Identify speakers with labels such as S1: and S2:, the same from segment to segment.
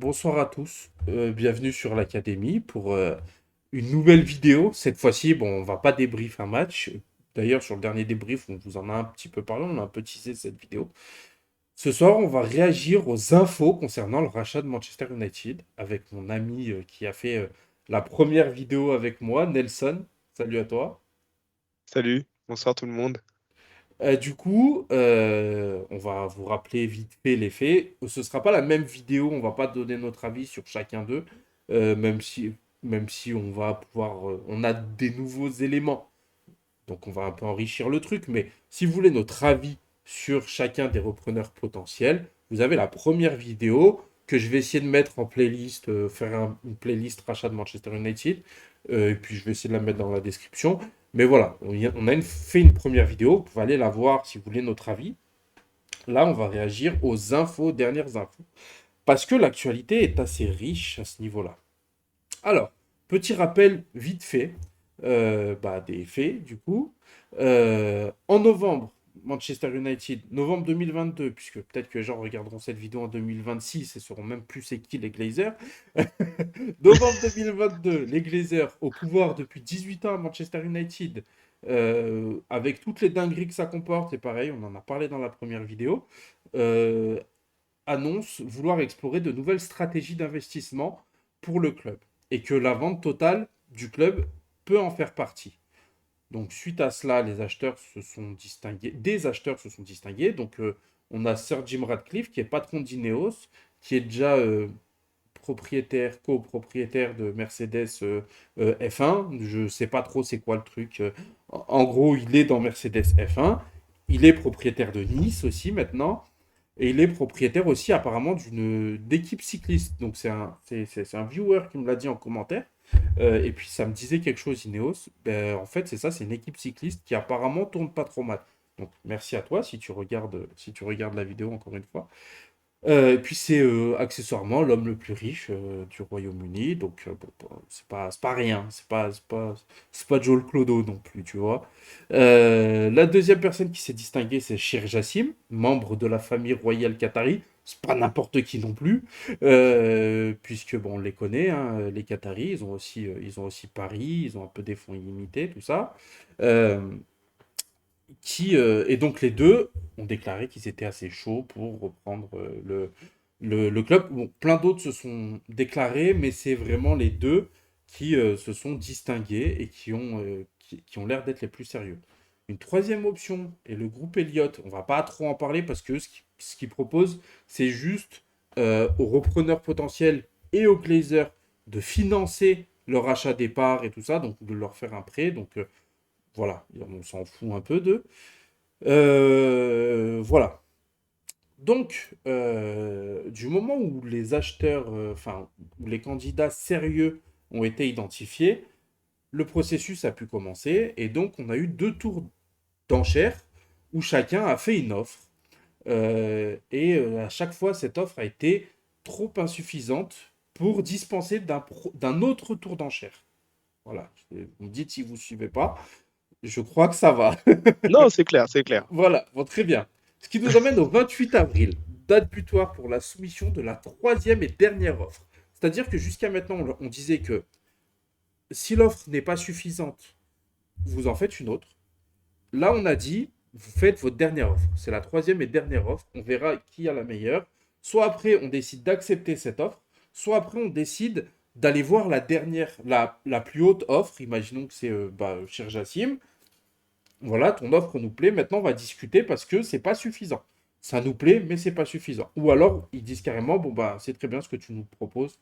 S1: Bonsoir à tous, bienvenue sur l'Académie pour une nouvelle vidéo. Cette fois-ci, bon, on va pas débrief un match. D'ailleurs, sur le dernier débrief, on vous en a un petit peu parlé, on a un peu teasé cette vidéo. Ce soir, on va réagir aux infos concernant le rachat de Manchester United avec mon ami qui a fait la première vidéo avec moi, Nelson. Salut à toi.
S2: Salut, bonsoir tout le monde.
S1: On va vous rappeler vite fait les faits. Ce sera pas la même vidéo, on va pas donner notre avis sur chacun d'eux, même si on va pouvoir, on a des nouveaux éléments, donc on va un peu enrichir le truc. Mais si vous voulez notre avis sur chacun des repreneurs potentiels, vous avez la première vidéo que je vais essayer de mettre en playlist, une playlist rachat de Manchester United, et puis je vais essayer de la mettre dans la description. Mais voilà, fait une première vidéo, vous pouvez aller la voir si vous voulez notre avis. Là, on va réagir aux infos, dernières infos. Parce que l'actualité est assez riche à ce niveau-là. Alors, petit rappel vite fait des faits, du coup. En novembre, Manchester United, novembre 2022, puisque peut-être que les gens regarderont cette vidéo en 2026 et sauront même plus c'est qui les Glazers. Novembre 2022, les Glazers au pouvoir depuis 18 ans à Manchester United, avec toutes les dingueries que ça comporte, et pareil, on en a parlé dans la première vidéo, euh, annonce vouloir explorer de nouvelles stratégies d'investissement pour le club, et que la vente totale du club peut en faire partie. Donc suite à cela, les acheteurs se sont distingués, des acheteurs se sont distingués. Donc on a Sir Jim Ratcliffe qui est patron d'Ineos, qui est déjà propriétaire, copropriétaire de Mercedes F1. Je sais pas trop c'est quoi le truc. En gros, il est dans Mercedes F1. Il est propriétaire de Nice aussi maintenant. Et il est propriétaire aussi apparemment d'une d'équipe cycliste. Donc c'est un viewer qui me l'a dit en commentaire. Et puis ça me disait quelque chose, Ineos. Ben, en fait, c'est ça, c'est une équipe cycliste qui apparemment tourne pas trop mal. Donc merci à toi si tu regardes la vidéo encore une fois. Et puis c'est accessoirement l'homme le plus riche du Royaume-Uni, donc c'est pas rien, c'est pas Joel Clodo non plus, tu vois. La deuxième personne qui s'est distinguée, c'est Shir Jassim, membre de la famille royale qatari. C'est pas n'importe qui non plus, puisque bon, on les connaît, hein, les Qataris, ils ont aussi Paris, ils ont un peu des fonds illimités, tout ça. Euh, et donc les deux ont déclaré qu'ils étaient assez chauds pour reprendre le club. Bon, plein d'autres se sont déclarés, mais c'est vraiment les deux qui se sont distingués et qui ont l'air d'être les plus sérieux. Une troisième option est le groupe Elliott. On va pas trop en parler parce que ce qu'ils proposent, c'est juste aux repreneurs potentiels et aux Glazers de financer leur achat des parts et tout ça, donc de leur faire un prêt. Donc voilà, on s'en fout un peu d'eux. Voilà. Donc, du moment où les acheteurs, où les candidats sérieux ont été identifiés, le processus a pu commencer. Et donc, on a eu deux tours d'enchères où chacun a fait une offre. À chaque fois, cette offre a été trop insuffisante pour dispenser d'un autre tour d'enchères. Voilà. Vous me dites si vous ne suivez pas. Je crois que ça va.
S2: Non, c'est clair, c'est clair.
S1: Voilà, bon, très bien. Ce qui nous amène au 28 avril, date butoir pour la soumission de la troisième et dernière offre. C'est-à-dire que jusqu'à maintenant, on disait que si l'offre n'est pas suffisante, vous en faites une autre. Là, on a dit, vous faites votre dernière offre. C'est la troisième et dernière offre. On verra qui a la meilleure. Soit après, on décide d'accepter cette offre, soit après, on décide d'aller voir la dernière, la plus haute offre. Imaginons que c'est Cher Jassim. Voilà, ton offre nous plaît. Maintenant, on va discuter parce que c'est pas suffisant. Ça nous plaît, mais c'est pas suffisant. Ou alors, ils disent carrément, bon, bah, c'est très bien ce que tu nous proposes.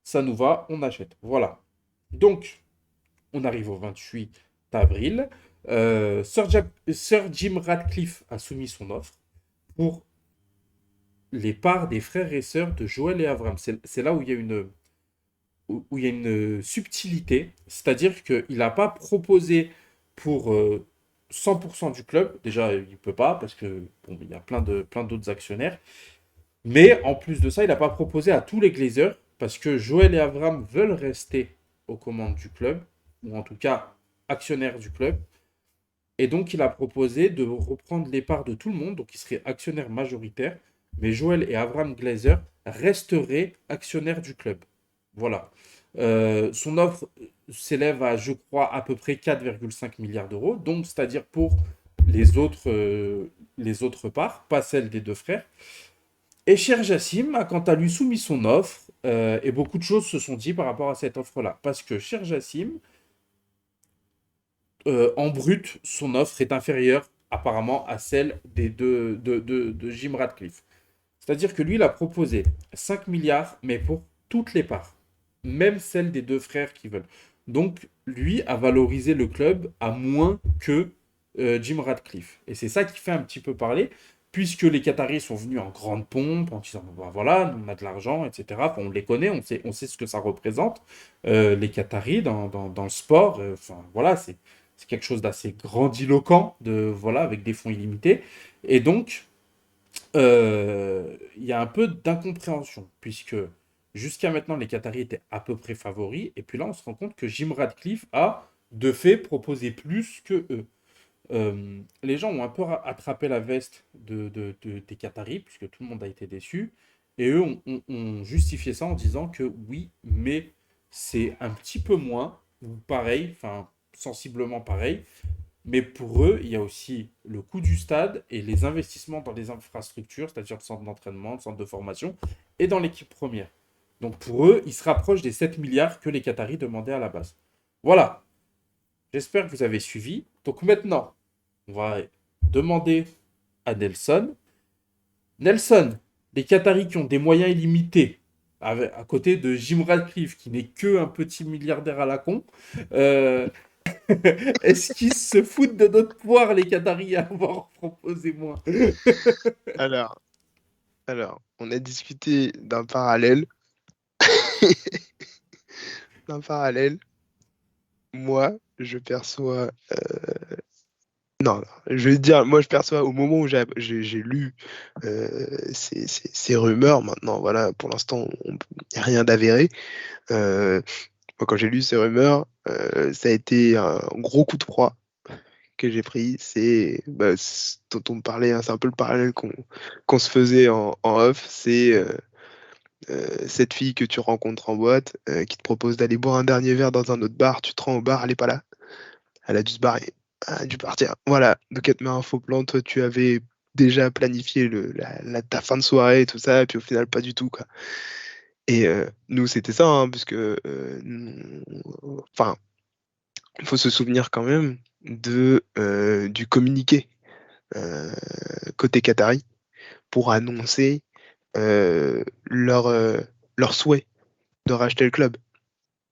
S1: Ça nous va, on achète. Voilà. Donc, on arrive au 28 avril. Sir Jim Ratcliffe a soumis son offre pour les parts des frères et sœurs de Joël et Avram. C'est là où il y a une subtilité. C'est-à-dire qu'il n'a pas proposé pour 100% du club. Déjà, il ne peut pas parce que bon, il y a plein d'autres actionnaires. Mais en plus de ça, il n'a pas proposé à tous les Glazers parce que Joël et Avram veulent rester aux commandes du club, ou en tout cas actionnaires du club. Et donc, il a proposé de reprendre les parts de tout le monde, donc il serait actionnaire majoritaire, mais Joel et Avram Glazer resteraient actionnaires du club. Voilà. Son offre s'élève à, je crois, à peu près 4,5 milliards d'euros, donc c'est-à-dire pour les autres parts, pas celle des deux frères. Et Cher Jassim a quant à lui soumis son offre, et beaucoup de choses se sont dites par rapport à cette offre-là. Parce que Cher Jassim, en brut, son offre est inférieure apparemment à celle de Jim Radcliffe. C'est-à-dire que lui, il a proposé 5 milliards, mais pour toutes les parts, même celles des deux frères qui veulent. Donc, lui a valorisé le club à moins que Jim Radcliffe. Et c'est ça qui fait un petit peu parler, puisque les Qataris sont venus en grande pompe, en disant, bah, voilà, on a de l'argent, etc. Enfin, on les connaît, on sait ce que ça représente, les Qataris dans le sport. Enfin, voilà, c'est quelque chose d'assez grandiloquent, voilà, avec des fonds illimités. Et donc, il y a un peu d'incompréhension, puisque jusqu'à maintenant, les Qataris étaient à peu près favoris, et puis là, on se rend compte que Jim Radcliffe a, de fait, proposé plus que eux. Les gens ont un peu attrapé la veste des Qataris, puisque tout le monde a été déçu, et eux ont justifié ça en disant que oui, mais c'est un petit peu moins, ou pareil, enfin, sensiblement pareil, mais pour eux, il y a aussi le coût du stade et les investissements dans les infrastructures, c'est-à-dire le centre d'entraînement, le centre de formation, et dans l'équipe première. Donc pour eux, ils se rapprochent des 7 milliards que les Qataris demandaient à la base. Voilà, j'espère que vous avez suivi. Donc maintenant, on va demander à Nelson. Nelson, les Qataris qui ont des moyens illimités, à côté de Jim Radcliffe, qui n'est que un petit milliardaire à la con, euh, est-ce qu'ils se foutent de notre poire, les Qataris, à avoir proposé moins?
S2: Alors, alors, on a discuté d'un parallèle. D'un parallèle, moi, je perçois. Non, non, je vais te dire, moi, je perçois au moment où j'ai lu ces rumeurs. Maintenant, voilà, pour l'instant, il n'y a rien d'avéré. Euh, Moi, quand j'ai lu ces rumeurs, ça a été un gros coup de froid que j'ai pris. C'est bah, dont on me parlait, hein, c'est un peu le parallèle qu'on se faisait en off. C'est cette fille que tu rencontres en boîte qui te propose d'aller boire un dernier verre dans un autre bar. Tu te rends au bar, elle est pas là. Elle a dû se barrer. Elle a dû partir. Voilà. Donc, elle te met un faux plan. Toi, tu avais déjà planifié ta fin de soirée et tout ça. Et puis, au final, pas du tout, quoi. Et nous, c'était ça, hein, puisque enfin, il faut se souvenir quand même du communiqué euh, côté Qatari pour annoncer euh, leur, euh, leur souhait de racheter le club.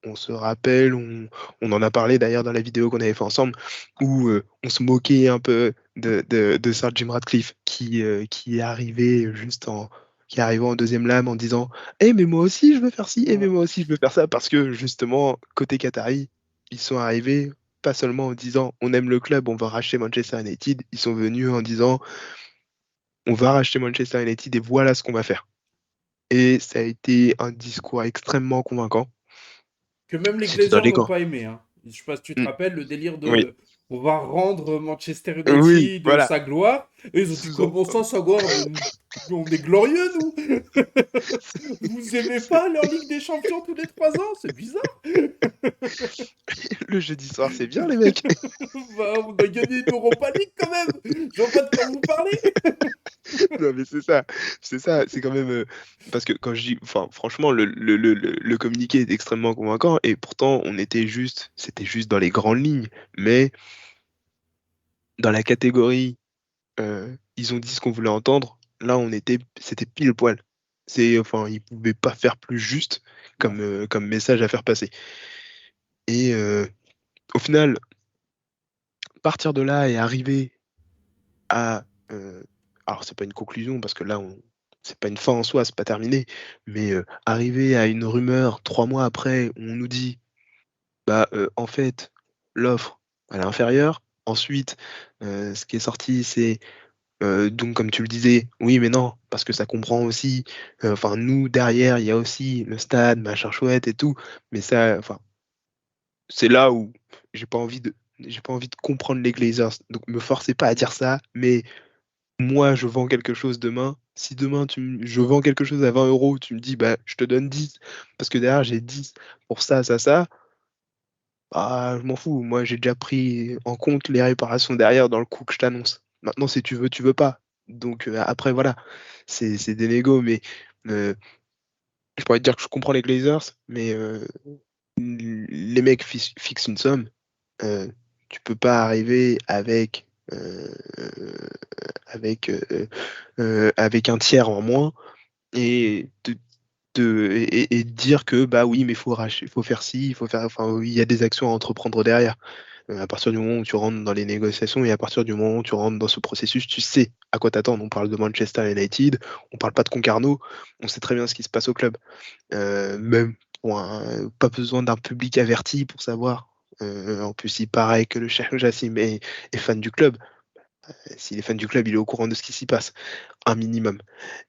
S2: On se rappelle, on en a parlé d'ailleurs dans la vidéo qu'on avait fait ensemble, où on se moquait un peu de Sir Jim Ratcliffe qui est arrivé qui est arrivé en deuxième lame en disant Eh, mais moi aussi je veux faire ci, eh, mais
S1: Ouais.
S2: moi aussi je veux faire ça, parce que justement, côté Qatari, ils sont arrivés pas seulement en disant on aime le club, on va racheter Manchester United, ils sont venus en disant on va racheter Manchester United et voilà ce qu'on va faire. Et ça a été un discours extrêmement convaincant.
S1: Que même les
S2: C'était dans
S1: Glazers
S2: les
S1: n'ont
S2: gants.
S1: pas aimé. Hein. Je sais pas si tu te
S2: Mm.
S1: rappelles le délire
S2: Oui,
S1: de on va rendre Manchester
S2: oui,
S1: United
S2: voilà.
S1: sa gloire. Et ils ont dit
S2: Sous-en-
S1: comment ça, sa gloire? Mais on est glorieux, nous. Vous aimez pas leur Ligue des Champions tous les 3 ans? C'est bizarre.
S2: Le jeudi soir, c'est bien, les mecs.
S1: Bah, on a gagné une Europa League quand même. Je vois pas de quoi vous parlez.
S2: Non, mais c'est ça. C'est ça. C'est quand même. Parce que quand je dis. Enfin, franchement, le communiqué est extrêmement convaincant. Et pourtant, on était juste. C'était juste dans les grandes lignes. Mais dans la catégorie, ils ont dit ce qu'on voulait entendre. Là, on était. C'était pile poil. Enfin, ils pouvaient pas faire plus juste
S1: Non.
S2: comme message à faire passer. Et au final, partir de là et arriver à. Alors, c'est pas une conclusion parce que là, c'est pas une fin en soi, c'est pas terminé. Mais arriver à une rumeur 3 mois après, où on nous dit, bah, en fait, l'offre, elle est inférieure. Ensuite, ce qui est sorti, c'est donc, comme tu le disais, oui, mais non, parce que ça comprend aussi. Enfin, nous derrière, il y a aussi le stade, machin chouette et tout. Mais ça, enfin, c'est là où j'ai pas envie de comprendre les Glazers. Donc, me forcez pas à dire ça. Mais moi, je vends quelque chose demain. Si demain je vends quelque chose à 20 euros, tu me dis, bah, je te donne 10 parce que derrière j'ai 10 pour ça, ça, ça, bah, je m'en fous. Moi, j'ai déjà pris en compte les réparations derrière dans le coût que je t'annonce. Maintenant, si tu veux, tu veux pas. Donc, après, voilà, c'est des négos, mais je pourrais te dire que je comprends les Glazers, mais les mecs fixent une somme. euh, Tu peux pas arriver avec un tiers en moins et et dire que bah oui, mais il faut faire ci, il faut faire, enfin, oui, il y a des actions à entreprendre derrière. À partir du moment où tu rentres dans les négociations et à partir du moment où tu rentres dans ce processus, tu sais à quoi t'attendre. On parle de Manchester United, on parle pas de Concarneau, on sait très bien ce qui se passe au club. Même pas besoin d'un public averti pour savoir. En plus, il paraît que le Cheikh Jassim est fan du club. S'il est fan du club, il est au courant de ce qui s'y passe, un minimum.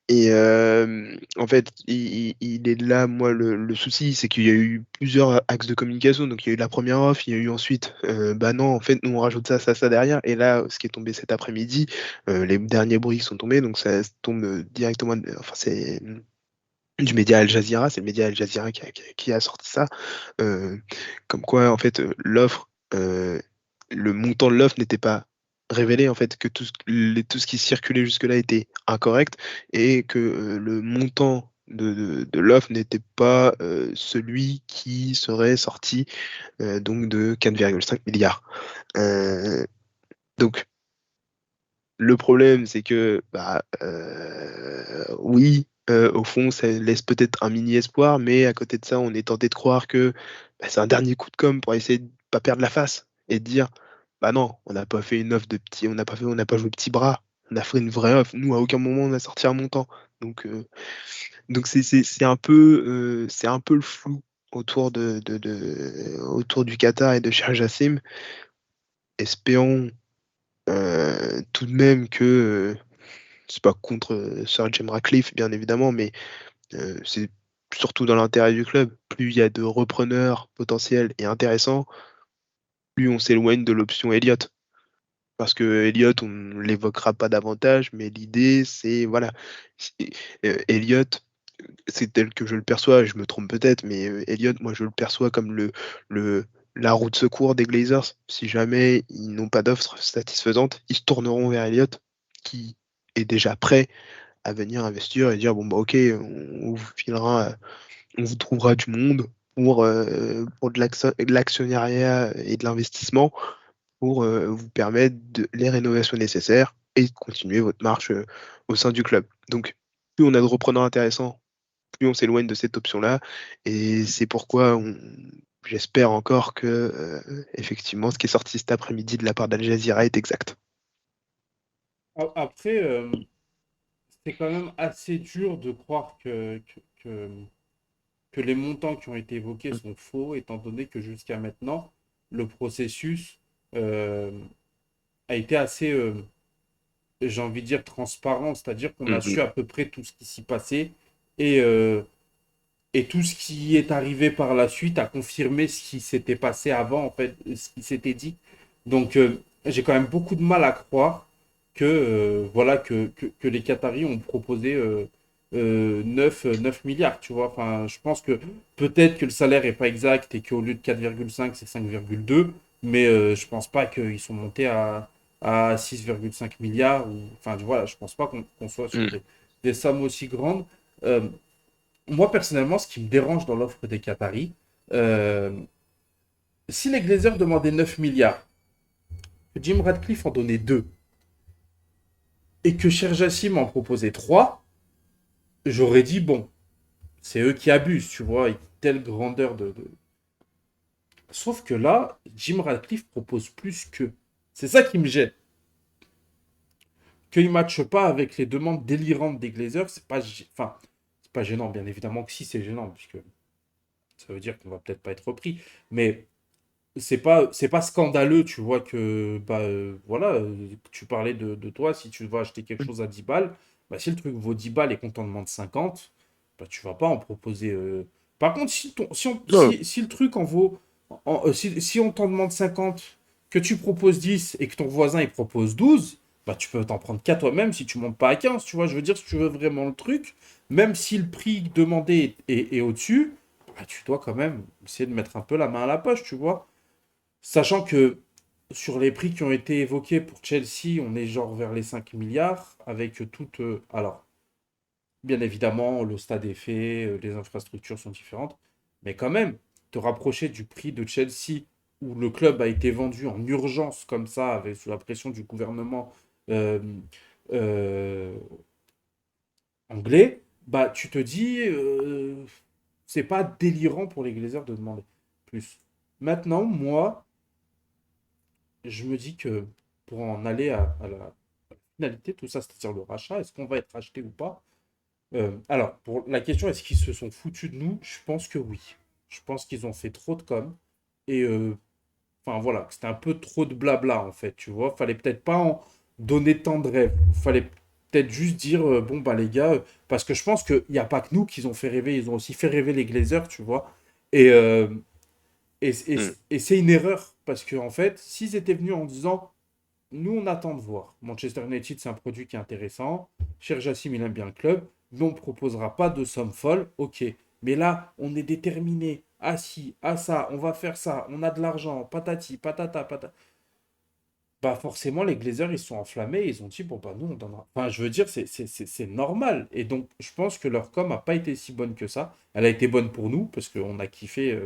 S2: Et en fait, il est là, moi, le souci, c'est qu'il y a eu plusieurs axes de communication. Donc, il y a eu la première offre, il y a eu ensuite, bah non, en fait, nous, on rajoute ça, ça, ça derrière. Et là, ce qui est tombé cet après-midi, les derniers bruits sont tombés, donc ça tombe directement, enfin, c'est du média Al Jazeera, c'est le média Al Jazeera qui a sorti ça. euh, Comme quoi, en fait, le montant de l'offre n'était pas révélé, en fait, que tout ce qui circulait jusque-là était incorrect et que le montant de l'offre n'était pas celui qui serait sorti, donc de 4,5 milliards. Euh, donc, le problème, c'est que, bah, oui, au fond, ça laisse peut-être un mini espoir, mais à côté de ça, on est tenté de croire que bah, c'est un dernier coup de com' pour essayer de pas perdre la face et de dire: «Bah non, on n'a pas fait une offre de petit on n'a pas joué petit bras, on a fait une vraie offre. Nous, à aucun moment, on a sorti un montant». Donc c'est un peu le flou autour du Qatar et de Sheikh Jassim. Espérons, tout de même que, c'est pas contre Sir Jim Ratcliffe, bien évidemment, mais c'est surtout dans l'intérêt du club. Plus il y a de repreneurs potentiels et intéressants, plus on s'éloigne de l'option Elliott. Parce que Elliott, on ne l'évoquera pas davantage, mais l'idée, c'est, voilà, Elliott, c'est tel que je le perçois, je me trompe peut-être, mais Elliott, moi, je le perçois comme le, la roue de secours des Glazers. Si jamais ils n'ont pas d'offre satisfaisante, ils se tourneront vers Elliott, qui est déjà prêt à venir investir et dire bon bah ok, on vous filera, on vous trouvera du monde pour de l'actionnariat et de l'investissement pour vous permettre les rénovations nécessaires et de continuer votre marche au sein du club. Donc plus on a de repreneurs intéressants, plus on s'éloigne de cette option-là et c'est pourquoi j'espère encore que effectivement ce qui est sorti cet après-midi de la part d'Al Jazeera est exact.
S1: Après, c'est quand même assez dur de croire que les montants qui ont été évoqués
S2: Mm.
S1: sont faux, étant donné que jusqu'à maintenant, le processus euh, a été assez, j'ai envie de dire, transparent, c'est-à-dire qu'on a
S2: Mhm.
S1: su à peu près tout ce qui s'y passait et, euh, et tout ce qui est arrivé par la suite a confirmé ce qui s'était passé avant, en fait, ce qui s'était dit. Donc, j'ai quand même beaucoup de mal à croire voilà, que les Qataris ont proposé 9 milliards, tu vois. Enfin, je pense que peut-être que le salaire n'est pas exact et qu'au lieu de 4,5, c'est 5,2, mais je pense pas qu'ils sont montés à 6,5 milliards. Enfin, voilà, je pense pas qu'on soit sur
S2: Mm.
S1: des sommes aussi grandes. Euh, Moi, personnellement, ce qui me dérange dans l'offre des Qataris, euh, si les Glazers demandaient 9 milliards, que Jim Radcliffe en donnait 2 et que Cher Jassim en proposait 3, j'aurais dit, bon, c'est eux qui abusent, tu vois, avec telle grandeur Sauf que là, Jim Radcliffe propose plus que. C'est ça qui me gêne. Qu'il ne matche pas avec les demandes délirantes des Glazers, enfin, c'est pas gênant, bien évidemment que si, c'est gênant, puisque ça veut dire qu'on va peut-être pas être repris. Mais c'est pas scandaleux, tu vois, que bah, voilà, tu parlais de toi, si tu vas acheter quelque chose à 10 balles, bah, si le truc vaut 10 balles et qu'on t'en demande 50, bah, tu vas pas en proposer. Par contre,
S2: Non,
S1: si le truc en vaut. Si on t'en demande 50, que tu proposes 10 et que ton voisin il propose 12, bah tu peux t'en prendre qu'à toi-même si tu montes pas à 15, tu vois. Je veux dire, si tu veux vraiment le truc, même si le prix demandé est au-dessus, bah, tu dois quand même essayer de mettre un peu la main à la poche, tu vois. Sachant que sur les prix qui ont été évoqués pour Chelsea, on est genre vers les 5 milliards, avec toutes... alors, bien évidemment, le stade est fait, les infrastructures sont différentes, mais quand même, te rapprocher du prix de Chelsea, où le club a été vendu en urgence comme ça, avec, sous la pression du gouvernement euh, euh, anglais, bah tu te dis, c'est pas délirant pour les Glazers de demander plus. Maintenant, moi, je me dis que pour en aller à la finalité, tout ça, c'est-à-dire le rachat, est-ce qu'on va être racheté ou pas? Alors, pour la question, est-ce qu'ils se sont foutus de nous? Je pense que oui. Je pense qu'ils ont fait trop de com. Et enfin voilà, c'était un peu trop de blabla en fait, tu vois. Fallait peut-être pas en donner tant de rêves. Fallait peut-être juste dire, bon bah les gars, parce que je pense qu'il n'y a pas que nous qu'ils ont fait rêver, ils ont aussi fait rêver les Glazers, tu vois. Et,
S2: Hmm.
S1: et c'est une erreur, parce que en fait, s'ils étaient venus en disant, nous, on attend de voir. Manchester United, c'est un produit qui est intéressant. Cher Jassim, il aime bien le club. Nous, on ne proposera pas de somme folle. Ok. Mais là, on est déterminé. Ah si, ah ça, on va faire ça. On a de l'argent. Patati, patata, patata. Bah forcément, les Glazers, ils sont enflammés. Ils ont dit, bon, bah nous, on donnera. Enfin, je veux dire, c'est normal. Et donc, je pense que leur com n'a pas été si bonne que ça. Elle a été bonne pour nous, parce qu'on a kiffé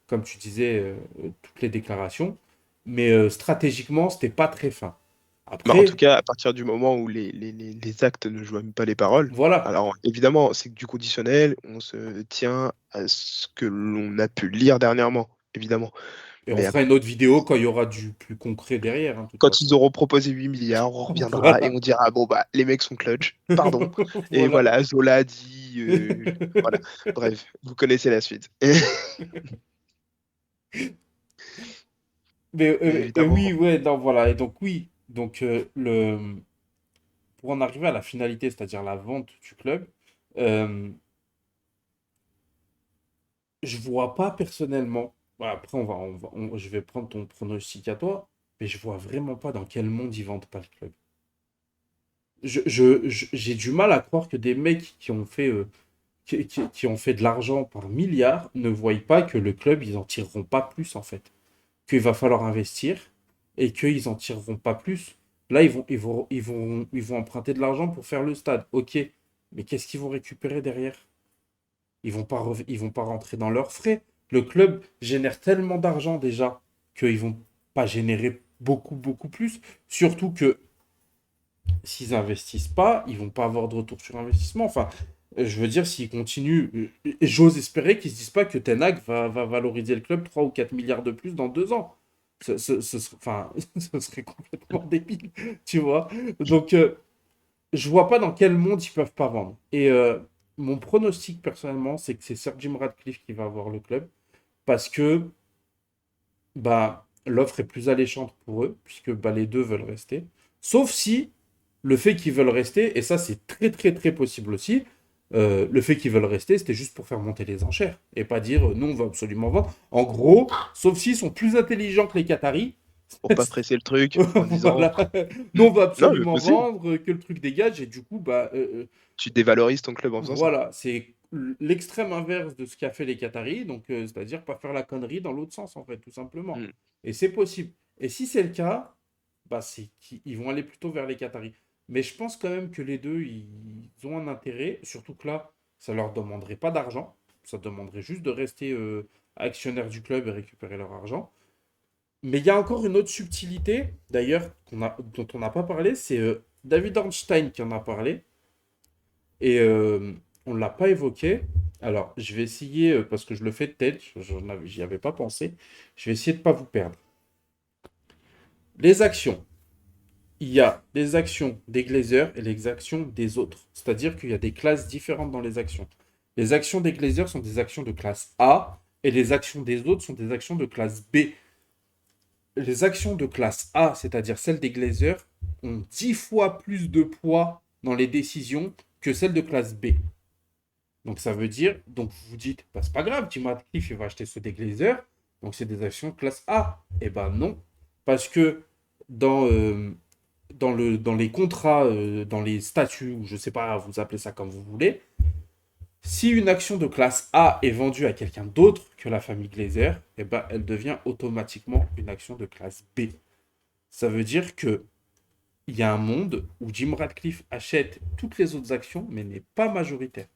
S1: comme tu disais, toutes les déclarations. Mais stratégiquement, c'était pas très fin.
S2: Bah, en tout
S1: Après,
S2: cas, à partir du moment où les actes ne joignent pas les paroles,
S1: voilà.
S2: alors évidemment, c'est que du conditionnel, on se tient à ce que l'on a pu lire dernièrement, évidemment.
S1: Et on
S2: Mais
S1: fera une autre vidéo quand il y aura du plus concret derrière, hein, de toute
S2: quand ils
S1: façon.
S2: auront proposé 8 milliards, on reviendra et
S1: Voilà.
S2: on dira, bon, bah, les mecs sont clutch, pardon. Et
S1: Voilà.
S2: voilà, Zola a dit, voilà. Bref, vous connaissez la suite.
S1: Mais
S2: Mais
S1: oui,
S2: évidemment,
S1: ouais, non, voilà. Et donc, oui. Donc, pour en arriver à la finalité, c'est-à-dire la vente du club, euh, je vois pas personnellement. Voilà, après, je vais prendre ton pronostic à toi, mais je vois vraiment pas dans quel monde ils vendent pas le club. J'ai du mal à croire que des mecs qui ont fait qui ont fait de l'argent par milliards ne voient pas que le club, ils en tireront pas plus en fait. Qu'il va falloir investir et qu'ils en tireront pas plus. Là, ils vont emprunter de l'argent pour faire le stade. Ok, mais qu'est-ce qu'ils vont récupérer derrière? Ils vont pas rentrer dans leurs frais. Le club génère tellement d'argent déjà qu'ils vont pas générer beaucoup, beaucoup plus. Surtout que s'ils investissent pas, ils vont pas avoir de retour sur investissement. Enfin, je veux dire, s'ils continuent, j'ose espérer qu'ils se disent pas que Ten Hag va valoriser le club 3 ou 4 milliards de plus dans 2 ans. Enfin, ce serait complètement débile, tu vois. Donc, je vois pas dans quel monde ils peuvent pas vendre. Et mon pronostic personnellement, c'est que c'est Sir Jim Ratcliffe qui va avoir le club parce que bah, l'offre est plus alléchante pour eux, puisque bah, les deux veulent rester. Sauf si le fait qu'ils veulent rester, et ça c'est très très très possible aussi, le fait qu'ils veulent rester, c'était juste pour faire monter les enchères, et pas dire nous on va absolument vendre. En gros, sauf s'ils sont plus intelligents que les Qataris,
S2: pour pas stresser le truc en disant,
S1: voilà, nous
S2: hmm,
S1: on va
S2: non, mais
S1: absolument
S2: possible,
S1: vendre, que le truc dégage, et du coup, bah,
S2: tu dévalorises ton club en faisant ça.
S1: voilà, c'est l'extrême inverse de ce qu'a fait les Qataris, donc c'est-à-dire pas faire la connerie dans l'autre sens en fait, tout simplement.
S2: Hmm.
S1: Et c'est possible. Et si c'est le cas, bah c'est qu'ils vont aller plutôt vers les Qataris. Mais je pense quand même que les deux, ils ont un intérêt, surtout que là, ça leur demanderait pas d'argent, ça demanderait juste de rester actionnaire du club et récupérer leur argent. Mais il y a encore une autre subtilité, d'ailleurs, dont on n'a pas parlé, c'est David Ornstein qui en a parlé. Et on ne l'a pas évoqué. Alors, je vais essayer, parce que je le fais de tête, j'y avais pas pensé. Je vais essayer de ne pas vous perdre. Les actions. Il y a les actions des Glazers et les actions des autres. C'est-à-dire qu'il y a des classes différentes dans les actions. Les actions des Glazers sont des actions de classe A et les actions des autres sont des actions de classe B. Les actions de classe A, c'est-à-dire celles des Glazers, ont 10 fois plus de poids dans les décisions que celles de classe B. Donc ça veut dire, donc vous vous dites, bah, c'est pas grave, Tim Radcliffe il va acheter ceux des Glazers, donc c'est des actions classe A. Eh ben non, parce que dans dans les contrats, dans les statuts, ou je sais pas, vous appelez ça comme vous voulez, si une action de classe A est vendue à quelqu'un d'autre que la famille Glazer, eh ben, elle devient automatiquement une action de classe B. Ça veut dire que il y a un monde où Jim Radcliffe achète toutes les autres actions, mais n'est pas majoritaire.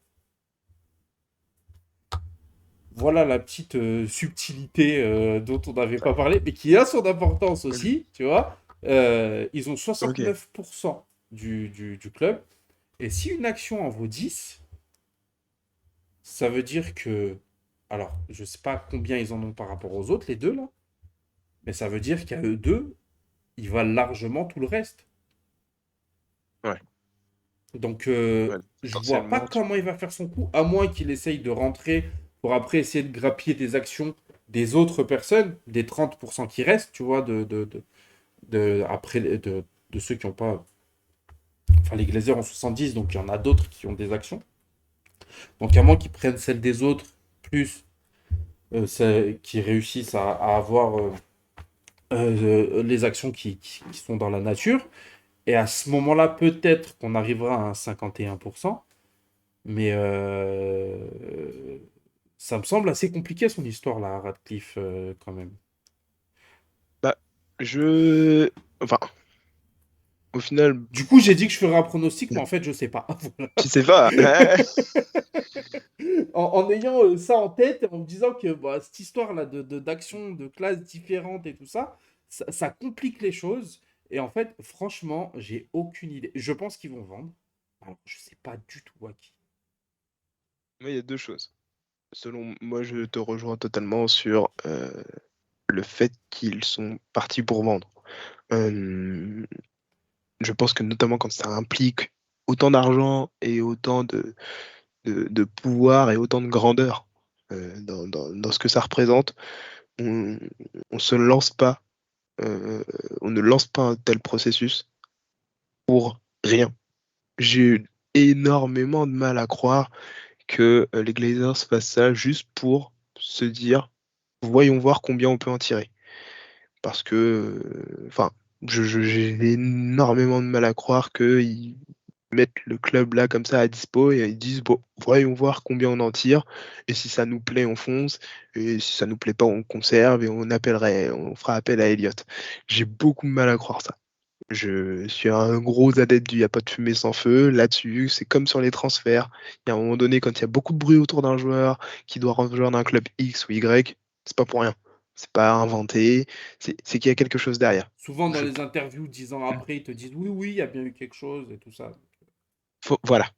S1: Voilà la petite subtilité dont on n'avait pas parlé, mais qui a son importance aussi, tu vois. Ils ont
S2: Ok.
S1: 69% du club. Et si une action en vaut 10, ça veut dire que... Alors, je sais pas combien ils en ont par rapport aux autres, les deux, là. Mais ça veut dire qu'à eux deux, ils valent largement tout le reste.
S2: Ouais.
S1: Donc,
S2: Ouais,
S1: je vois pas
S2: potentiellement, tu...
S1: comment il va faire son coup, à moins qu'il essaye de rentrer pour après essayer de grappiller des actions des autres personnes, des 30% qui restent, tu vois, après, de ceux qui n'ont pas. Enfin, les Glazers ont 70, donc il y en a d'autres qui ont des actions. Donc, à moins qu'ils prennent celles des autres, plus celles qui réussissent à avoir les actions qui sont dans la nature. Et à ce moment-là, peut-être qu'on arrivera à un 51%. Mais ça me semble assez compliqué son histoire là, Radcliffe, quand même.
S2: Bah, je... Enfin, au final,
S1: Du coup, j'ai dit que je ferais un pronostic, mais en fait, je sais pas.
S2: tu sais pas.
S1: En ayant ça en tête, en me disant que bah, cette histoire-là d'action, de classes différentes et tout ça, ça complique les choses. Et en fait, franchement, j'ai aucune idée. Je pense qu'ils vont vendre. Alors, je sais pas du tout à qui.
S2: Moi, il y a deux choses. Selon moi, je te rejoins totalement sur le fait qu'ils sont partis pour vendre. Euh, je pense que notamment quand ça implique autant d'argent et autant de pouvoir et autant de grandeur dans ce que ça représente, on, on se lance pas, euh, on ne lance pas un tel processus pour rien. J'ai eu énormément de mal à croire que les Glazers fassent ça juste pour se dire, voyons voir combien on peut en tirer. Parce que, enfin, j'ai énormément de mal à croire qu'ils mettent le club là comme ça à dispo et ils disent, bon, voyons voir combien on en tire. Et si ça nous plaît, on fonce. Et si ça nous plaît pas, on conserve et on fera appel à Elliott. J'ai beaucoup de mal à croire ça. Je suis un gros adepte du y a pas de fumée sans feu. Là-dessus, c'est comme sur les transferts. Il y a un moment donné, quand il y a beaucoup de bruit autour d'un joueur qui doit rejoindre un club X ou Y, c'est pas pour rien. C'est pas inventé, c'est qu'il y a quelque chose derrière.
S1: Souvent, dans
S2: Je...
S1: les interviews 10 ans après, ils te disent oui, oui, il y a bien eu quelque chose et tout ça.
S2: Voilà.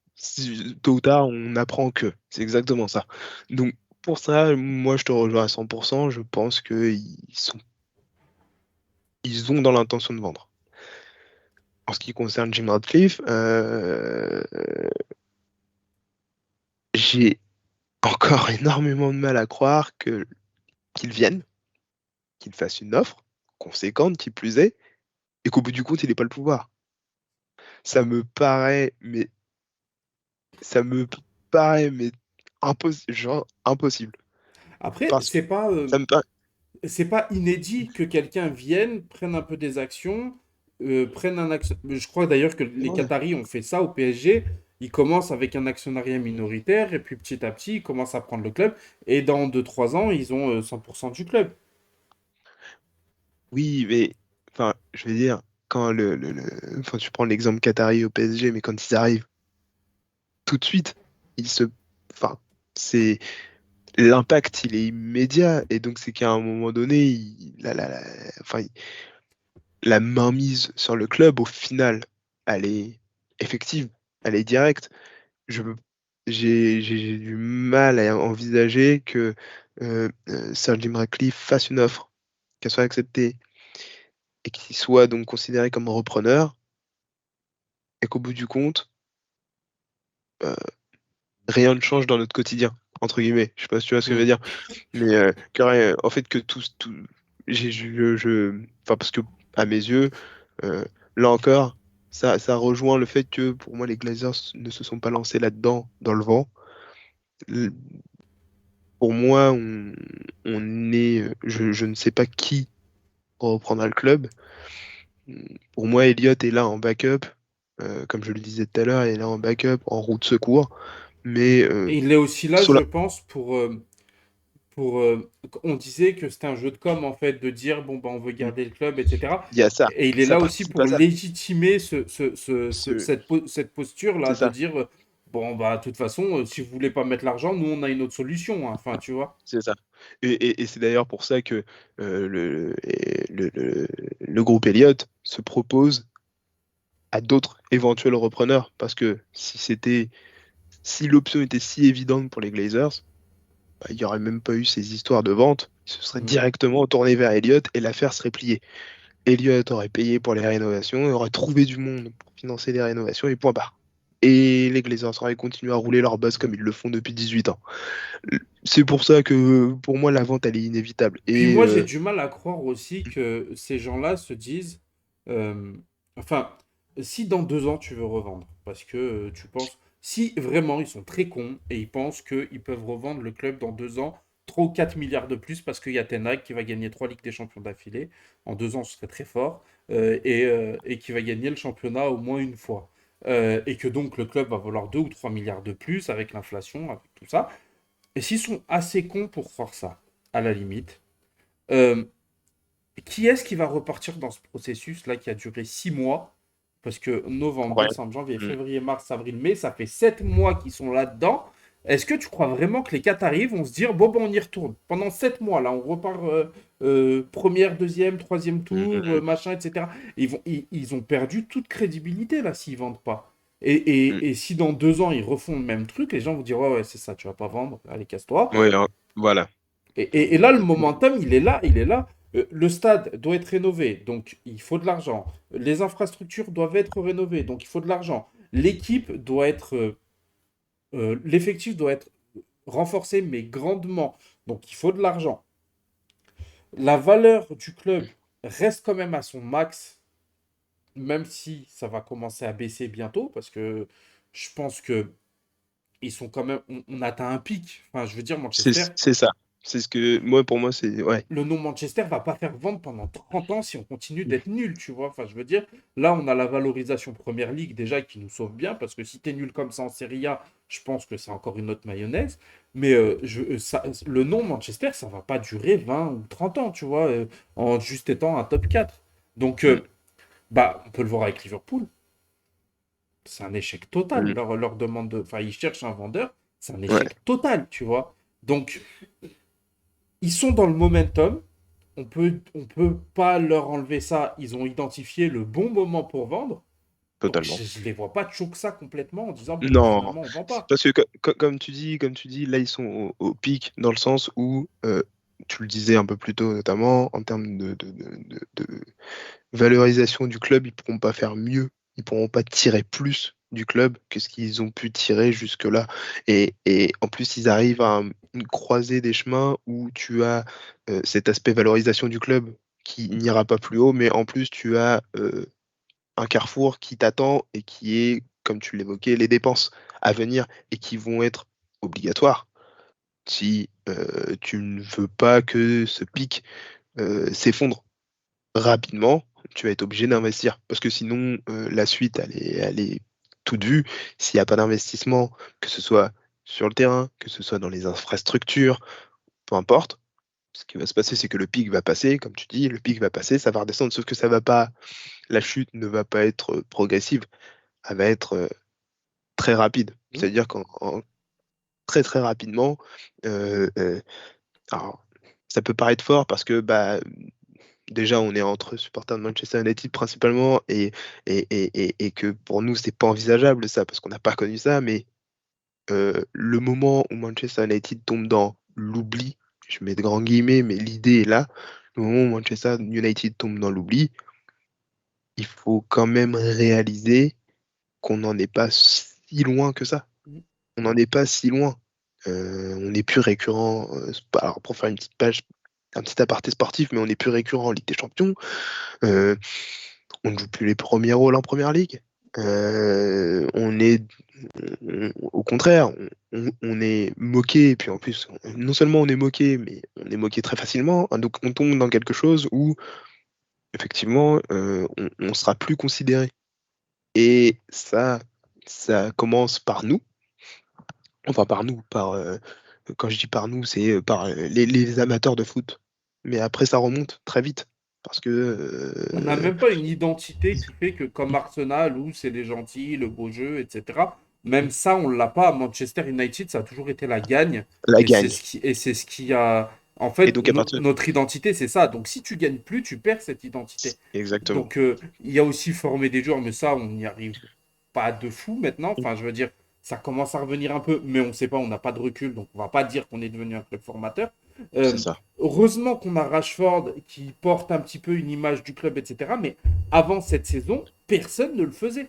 S2: Tôt ou tard, on apprend que. C'est exactement ça. Donc, pour ça, moi, je te rejoins à 100%. Je pense ils ont dans l'intention de vendre. En ce qui concerne Jim Ratcliffe, j'ai encore énormément de mal à croire qu'il vienne, qu'il fasse une offre conséquente, qui plus est, et qu'au bout du compte, il n'ait pas le pouvoir. Ça me paraît, mais ça me paraît, mais genre impossible.
S1: Après,
S2: Parce que ça me paraît.
S1: c'est pas inédit que quelqu'un vienne, prenne un peu des actions, prenne un action. Je crois d'ailleurs que les
S2: Ouais.
S1: Qataris ont fait ça au PSG. Ils commencent avec un actionnariat minoritaire et puis petit à petit, ils commencent à prendre le club. Et dans 2 3 ans, ils ont 100% du club.
S2: Oui, mais enfin, je veux dire, quand enfin, tu prends l'exemple Qatari au PSG, mais quand ils arrivent tout de suite, ils se, enfin, c'est l'impact, il est immédiat, et donc c'est qu'à un moment donné, enfin, la mainmise sur le club, au final, elle est effective, elle est directe. Je veux- j'ai du mal à envisager que Sir Jim Ratcliffe fasse une offre, qu'elle soit acceptée et qu'il soit donc considéré comme repreneur, et qu'au bout du compte, euh, rien ne change dans notre quotidien, entre guillemets. Je sais pas si tu vois ce que je veux
S1: Hmm.
S2: dire, mais en fait, que tout enfin, parce que à mes yeux, euh, là encore, ça rejoint le fait que pour moi, les Glazers ne se sont pas lancés là-dedans dans le vent. L- Pour moi, je ne sais pas qui reprendra le club, Pour moi, Elliott est là en backup. Comme je le disais tout à l'heure, il est là en backup, en roue de secours. Mais
S1: Et il est aussi là, je
S2: Sola,
S1: pense, on disait que c'était un jeu de com, en fait, de dire, bon, bah, on veut
S2: hmm,
S1: garder le club, etc.
S2: il y a ça.
S1: Et il est
S2: Ça
S1: là aussi
S2: participe à
S1: pour
S2: ça.
S1: légitimer
S2: Ce-
S1: cette posture-là,
S2: C'est
S1: de
S2: ça.
S1: dire, bon, bah, de toute façon, si vous voulez pas mettre l'argent, nous, on a une autre solution, hein. Enfin, tu vois.
S2: C'est ça. Et c'est d'ailleurs pour ça que le groupe Elliott se propose à d'autres éventuels repreneurs. Parce que si l'option était si évidente pour les Glazers, bah, il n'y aurait même pas eu ces histoires de vente. Ils se seraient
S1: Mm.
S2: directement tournés vers Elliott et l'affaire serait pliée. Elliott aurait payé pour les rénovations, et aurait trouvé du monde pour financer les rénovations et point barre. Et les Glazers auraient continué à rouler leur boss comme ils le font depuis 18 ans. C'est pour ça que pour moi la vente elle est inévitable.
S1: Puis
S2: Et
S1: moi, j'ai du mal à croire aussi que ces gens-là se disent, euh, enfin, si dans 2 ans tu veux revendre, parce que tu penses, si vraiment ils sont très cons et ils pensent qu'ils peuvent revendre le club dans 2 ans, 3 ou 4 milliards de plus, parce qu'il y a Ten Hag qui va gagner 3 Ligues des Champions d'affilée, en 2 ans ce serait très fort, et qui va gagner le championnat au moins une fois. Et que donc le club va valoir 2 ou 3 milliards de plus avec l'inflation, avec tout ça. Et s'ils sont assez cons pour croire ça, à la limite, euh, qui est-ce qui va repartir dans ce processus-là qui a duré 6 mois? Parce que novembre,
S2: ouais.
S1: décembre, janvier,
S2: Mm.
S1: février, mars, avril, mai, ça fait 7 mois qu'ils sont là-dedans. Est-ce que tu crois vraiment que les Qataris vont se dire, bon, on y retourne? Pendant 7 mois, là, on repart première, deuxième, troisième
S2: Mm,
S1: tour,
S2: mm,
S1: machin, etc. Ils ont perdu toute crédibilité, là, s'ils vendent pas.
S2: mm.
S1: Et si dans 2 ans, ils refont le même truc, les gens vont dire, ouais, ouais, c'est ça, tu vas pas vendre, allez, casse-toi.
S2: Ouais, hein, voilà.
S1: Et là, le momentum, il est là, il est là. Le stade doit être rénové, donc il faut de l'argent. Les infrastructures doivent être rénovées, donc il faut de l'argent. L'équipe doit être, l'effectif doit être renforcé, mais grandement, donc il faut de l'argent. La valeur du club reste quand même à son max, même si ça va commencer à baisser bientôt, parce que je pense que ils sont quand même, on atteint un pic. Enfin, je veux dire,
S2: C'est
S1: Manchester,
S2: c'est ça. C'est ce que moi pour moi c'est ouais.
S1: le nom Manchester va pas faire vendre pendant 30 ans si on continue d'être nul, tu vois. Enfin, je veux dire, là, on a la valorisation Première Ligue déjà qui nous sauve bien, parce que si t'es nul comme ça en Serie A, je pense que c'est encore une autre mayonnaise. Mais le nom Manchester, ça va pas durer 20 ou 30 ans, tu vois, en juste étant un top 4. Donc,
S2: Mm,
S1: bah, on peut le voir avec Liverpool. C'est un échec total,
S2: mm.
S1: leur demande de. Enfin, ils cherchent un vendeur, c'est un
S2: Ouais,
S1: échec total, tu vois. Donc, ils sont dans le momentum. On peut pas leur enlever ça. Ils ont identifié le bon moment pour vendre. Donc
S2: totalement.
S1: je les vois pas choquer ça complètement en disant bon bah
S2: Non,
S1: finalement on vend
S2: c'est
S1: pas.
S2: parce que comme tu dis, là ils sont au pic dans le sens où tu le disais un peu plus tôt notamment en termes de valorisation du club, ils pourront pas faire mieux, ils pourront pas tirer plus du club que ce qu'ils ont pu tirer jusque-là. Et en plus, ils arrivent à une croisée des chemins où tu as cet aspect valorisation du club qui n'ira pas plus haut, mais en plus, tu as un carrefour qui t'attend et qui est, comme tu l'évoquais, les dépenses à venir et qui vont être obligatoires si tu ne veux pas que ce pic s'effondre rapidement, tu vas être obligé d'investir. Parce que sinon, la suite, elle est toute vue. S'il n'y a pas d'investissement, que ce soit sur le terrain, que ce soit dans les infrastructures, peu importe, ce qui va se passer, c'est que le pic va passer, comme tu dis, le pic va passer, ça va redescendre, sauf que ça va pas, la chute ne va pas être progressive, elle va être très rapide.
S1: Hmm.
S2: C'est-à-dire très très rapidement, euh, euh, alors, ça peut paraître fort parce que bah, déjà, on est entre supporters de Manchester United principalement et que pour nous, c'est pas envisageable ça parce qu'on n'a pas connu ça. Mais le moment où Manchester United tombe dans l'oubli, je mets de grands guillemets, mais l'idée est là. Le moment où Manchester United tombe dans l'oubli, il faut quand même réaliser qu'on n'en est pas si loin que ça. On n'en est pas si loin. On n'est plus récurrent. Alors pour faire une petite page, un petit aparté sportif, mais on n'est plus récurrent en Ligue des Champions. Euh, on ne joue plus les premiers rôles en première ligue. Au contraire, on est moqué, et puis en plus, non seulement on est moqué, mais on est moqué très facilement. Hein, donc on tombe dans quelque chose où effectivement, on sera plus considéré. Et ça commence par nous, enfin par nous, quand je dis par nous, c'est, par, les amateurs de foot. Mais après ça remonte très vite parce que,
S1: On n'a même pas une identité qui fait que, comme Arsenal, où c'est les gentils, le beau jeu, etc. Même ça, on l'a pas. À Manchester United, ça a toujours été la gagne.
S2: la
S1: Et c'est
S2: gagne.
S1: ce qui a. En
S2: Et
S1: fait,
S2: donc à partir
S1: notre identité, c'est ça. Donc, si tu gagnes plus, tu perds cette identité.
S2: exactement,
S1: Donc, il y a aussi former des joueurs, mais ça, on n'y arrive pas de fou maintenant. Enfin, je veux dire, ça commence à revenir un peu, mais on ne sait pas, on n'a pas de recul, donc on va pas dire qu'on est devenu un club formateur.
S2: c'est
S1: Euh,
S2: ça.
S1: Heureusement qu'on a Rashford qui porte un petit peu une image du club, etc. Mais avant cette saison, personne ne le faisait.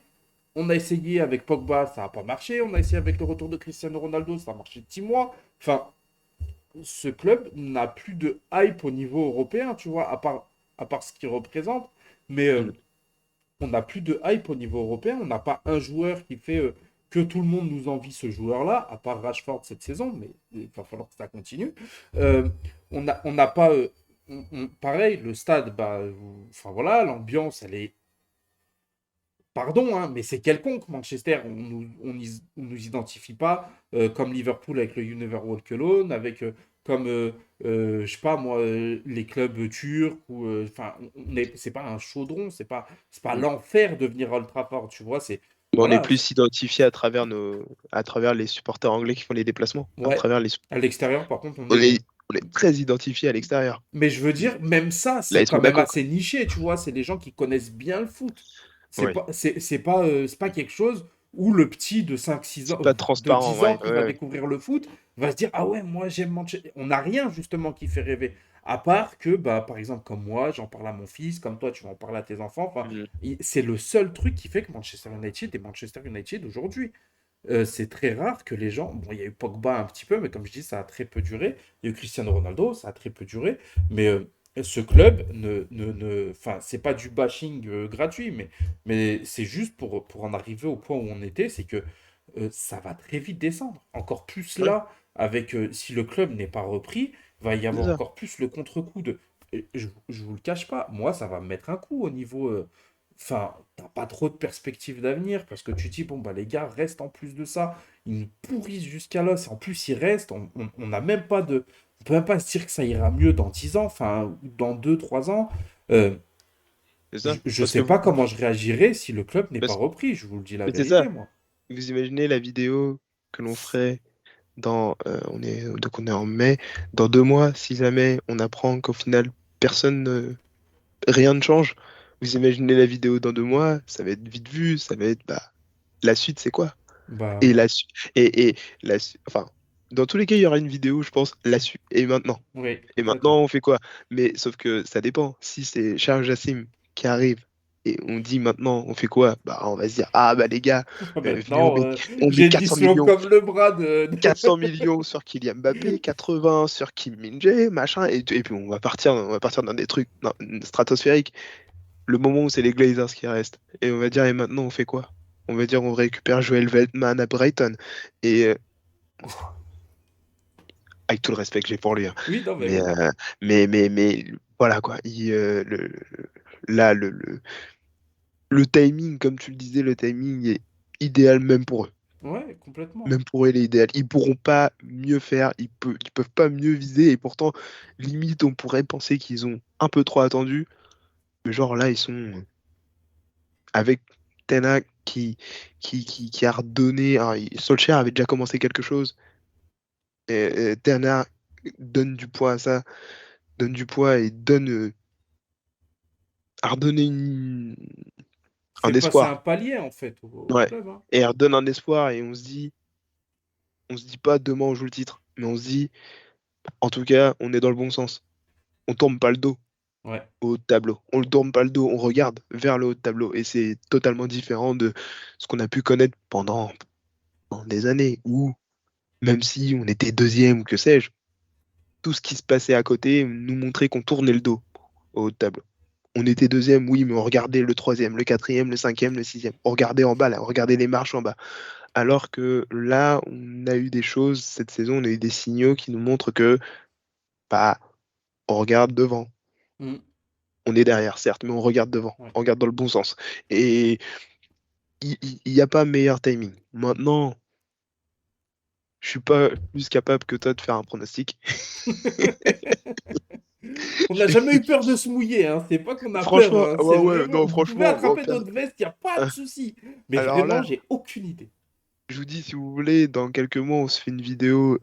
S1: On a essayé avec Pogba, ça n'a pas marché. On a essayé avec le retour de Cristiano Ronaldo, ça a marché 6 mois. Enfin, ce club n'a plus de hype au niveau européen, tu vois, à part ce qu'il représente. Mais
S2: Mmh.
S1: on n'a plus de hype au niveau européen. On n'a pas un joueur qui fait que tout le monde nous envie ce joueur-là, à part Rashford cette saison, mais il va falloir que ça continue. Euh, on n'a pas. Pareil, le stade, bah, enfin voilà, l'ambiance, elle est. Pardon, hein, mais c'est quelconque, Manchester. On nous identifie pas comme Liverpool avec le You Never Walk Alone, avec comme, je sais pas moi, les clubs turcs, ou enfin, c'est pas un chaudron, c'est pas
S2: Mmh.
S1: l'enfer de venir à Old Trafford, tu vois, c'est,
S2: On est
S1: voilà,
S2: plus identifié à travers les supporters anglais qui font les déplacements, à
S1: ouais,
S2: travers les
S1: à l'extérieur, par contre, on
S2: on
S1: est,
S2: est on est très identifié à l'extérieur.
S1: mais je veux dire, même ça, c'est
S2: L'AS
S1: quand même
S2: Monaco, quoi.
S1: assez niché, tu vois. C'est des gens qui connaissent bien le foot. C'est
S2: Ouais.
S1: pas, c'est pas quelque chose où le petit de 5 6 ans,
S2: C'est pas
S1: de
S2: transparent,
S1: 10 ans
S2: ouais,
S1: qui
S2: ouais,
S1: va
S2: ouais.
S1: découvrir le foot va se dire, ah ouais, moi j'aime Manchester. On n'a rien justement qui fait rêver. À part que, bah, par exemple, comme moi, j'en parle à mon fils, comme toi, tu vas en parler à tes enfants. Enfin,
S2: Mmh.
S1: c'est le seul truc qui fait que Manchester United est Manchester United aujourd'hui. C'est très rare que les gens. Bon, il y a eu Pogba un petit peu, mais comme je dis, ça a très peu duré. Il y a eu Cristiano Ronaldo, ça a très peu duré. Mais ce club, enfin, c'est pas du bashing gratuit, mais c'est juste pour en arriver au point où on était, c'est que ça va très vite descendre. Encore plus
S2: Ouais,
S1: là, avec si le club n'est pas repris, va y
S2: c'est
S1: avoir
S2: ça.
S1: encore plus le contre-coup de. Et je vous le cache pas, moi, ça va me mettre un coup au niveau. Enfin, t'as pas trop de perspectives d'avenir parce que tu te dis, bon, bah, les gars restent en plus de ça. Ils nous pourrissent jusqu'à l'os. Et en plus, ils restent. On n'a même pas de. On peut même pas se dire que ça ira mieux dans 10 ans, enfin, ou dans 2 3 ans. Euh,
S2: C'est
S1: je
S2: ça.
S1: je
S2: Parce que
S1: sais pas comment je réagirais si le club n'est pas
S2: parce
S1: repris. Je vous le dis la
S2: mais c'est ça.
S1: vérité, moi.
S2: Vous imaginez la vidéo que l'on ferait on est en mai, dans 2 mois, si jamais on apprend qu'au final rien ne change, vous imaginez la vidéo dans 2 mois, ça va être vite vu, ça va être, bah, la suite c'est quoi?
S1: Bah
S2: Et
S1: ouais.
S2: la su et la su enfin, dans tous les cas, il y aura une vidéo, je pense, la suite et maintenant?
S1: Oui,
S2: Et maintenant,
S1: complètement.
S2: on fait quoi? Mais sauf que ça dépend. Si c'est Charles Jassim qui arrive et on dit maintenant, on fait quoi? Bah, on va se dire, ah bah les gars, venez,
S1: Maintenant,
S2: on met
S1: j'ai
S2: 400
S1: l'islam
S2: millions,
S1: comme le bras de.
S2: 400 millions sur Kylian Mbappé, 80 sur Kim Min-jae, machin, et puis on va partir dans des trucs stratosphériques. Le moment où c'est les Glazers qui restent, et on va dire, et maintenant on fait quoi? On va dire, on récupère Joel Veltman à Brighton. Et avec tout le respect que j'ai pour lui, hein.
S1: Oui, non, mais
S2: Mais,
S1: oui.
S2: mais voilà quoi. Là, le timing, comme tu le disais, le timing est idéal même pour eux.
S1: Ouais, complètement.
S2: Même pour eux, il est idéal. Ils pourront pas mieux faire, ils peuvent pas mieux viser, et pourtant, limite, on pourrait penser qu'ils ont un peu trop attendu. Mais genre là, ils sont avec Ten Hag qui a redonné. Alors, Solskjaer avait déjà commencé quelque chose, et Ten Hag donne du poids à ça, donne du poids et a redonné un
S1: Fait passer un
S2: espoir.
S1: palier, en fait, au
S2: Ouais.
S1: club, hein.
S2: Et elle redonne un espoir, et on se dit pas demain on joue le titre, mais on se dit, en tout cas, on est dans le bon sens. On tourne pas le dos
S1: Ouais.
S2: au haut de tableau. On ne tourne pas le dos, on regarde vers le haut de tableau. Et c'est totalement différent de ce qu'on a pu connaître pendant des années, où même si on était deuxième ou que sais-je, tout ce qui se passait à côté nous montrait qu'on tournait le dos au haut de tableau. On était deuxième, oui, mais on regardait le troisième, le quatrième, le cinquième, le sixième. On regardait en bas, là, on regardait les marches en bas. Alors que là, on a eu des choses, cette saison, on a eu des signaux qui nous montrent que, bah, on regarde devant.
S1: Mm.
S2: on est derrière, certes, mais on regarde devant,
S1: Ouais.
S2: on regarde dans le bon sens. Et il n'y a pas meilleur timing. Maintenant, je suis pas plus capable que toi de faire un pronostic.
S1: On n'a jamais eu peur de se mouiller, hein. C'est pas qu'on a peur,
S2: Franchement,
S1: hein. C'est
S2: ouais, ouais,
S1: vraiment,
S2: non,
S1: vous pouvez
S2: franchement,
S1: attraper notre veste, il n'y a pas de souci. Mais
S2: alors
S1: vraiment,
S2: là,
S1: j'ai aucune idée.
S2: je vous dis, si vous voulez, dans quelques mois, on se fait une vidéo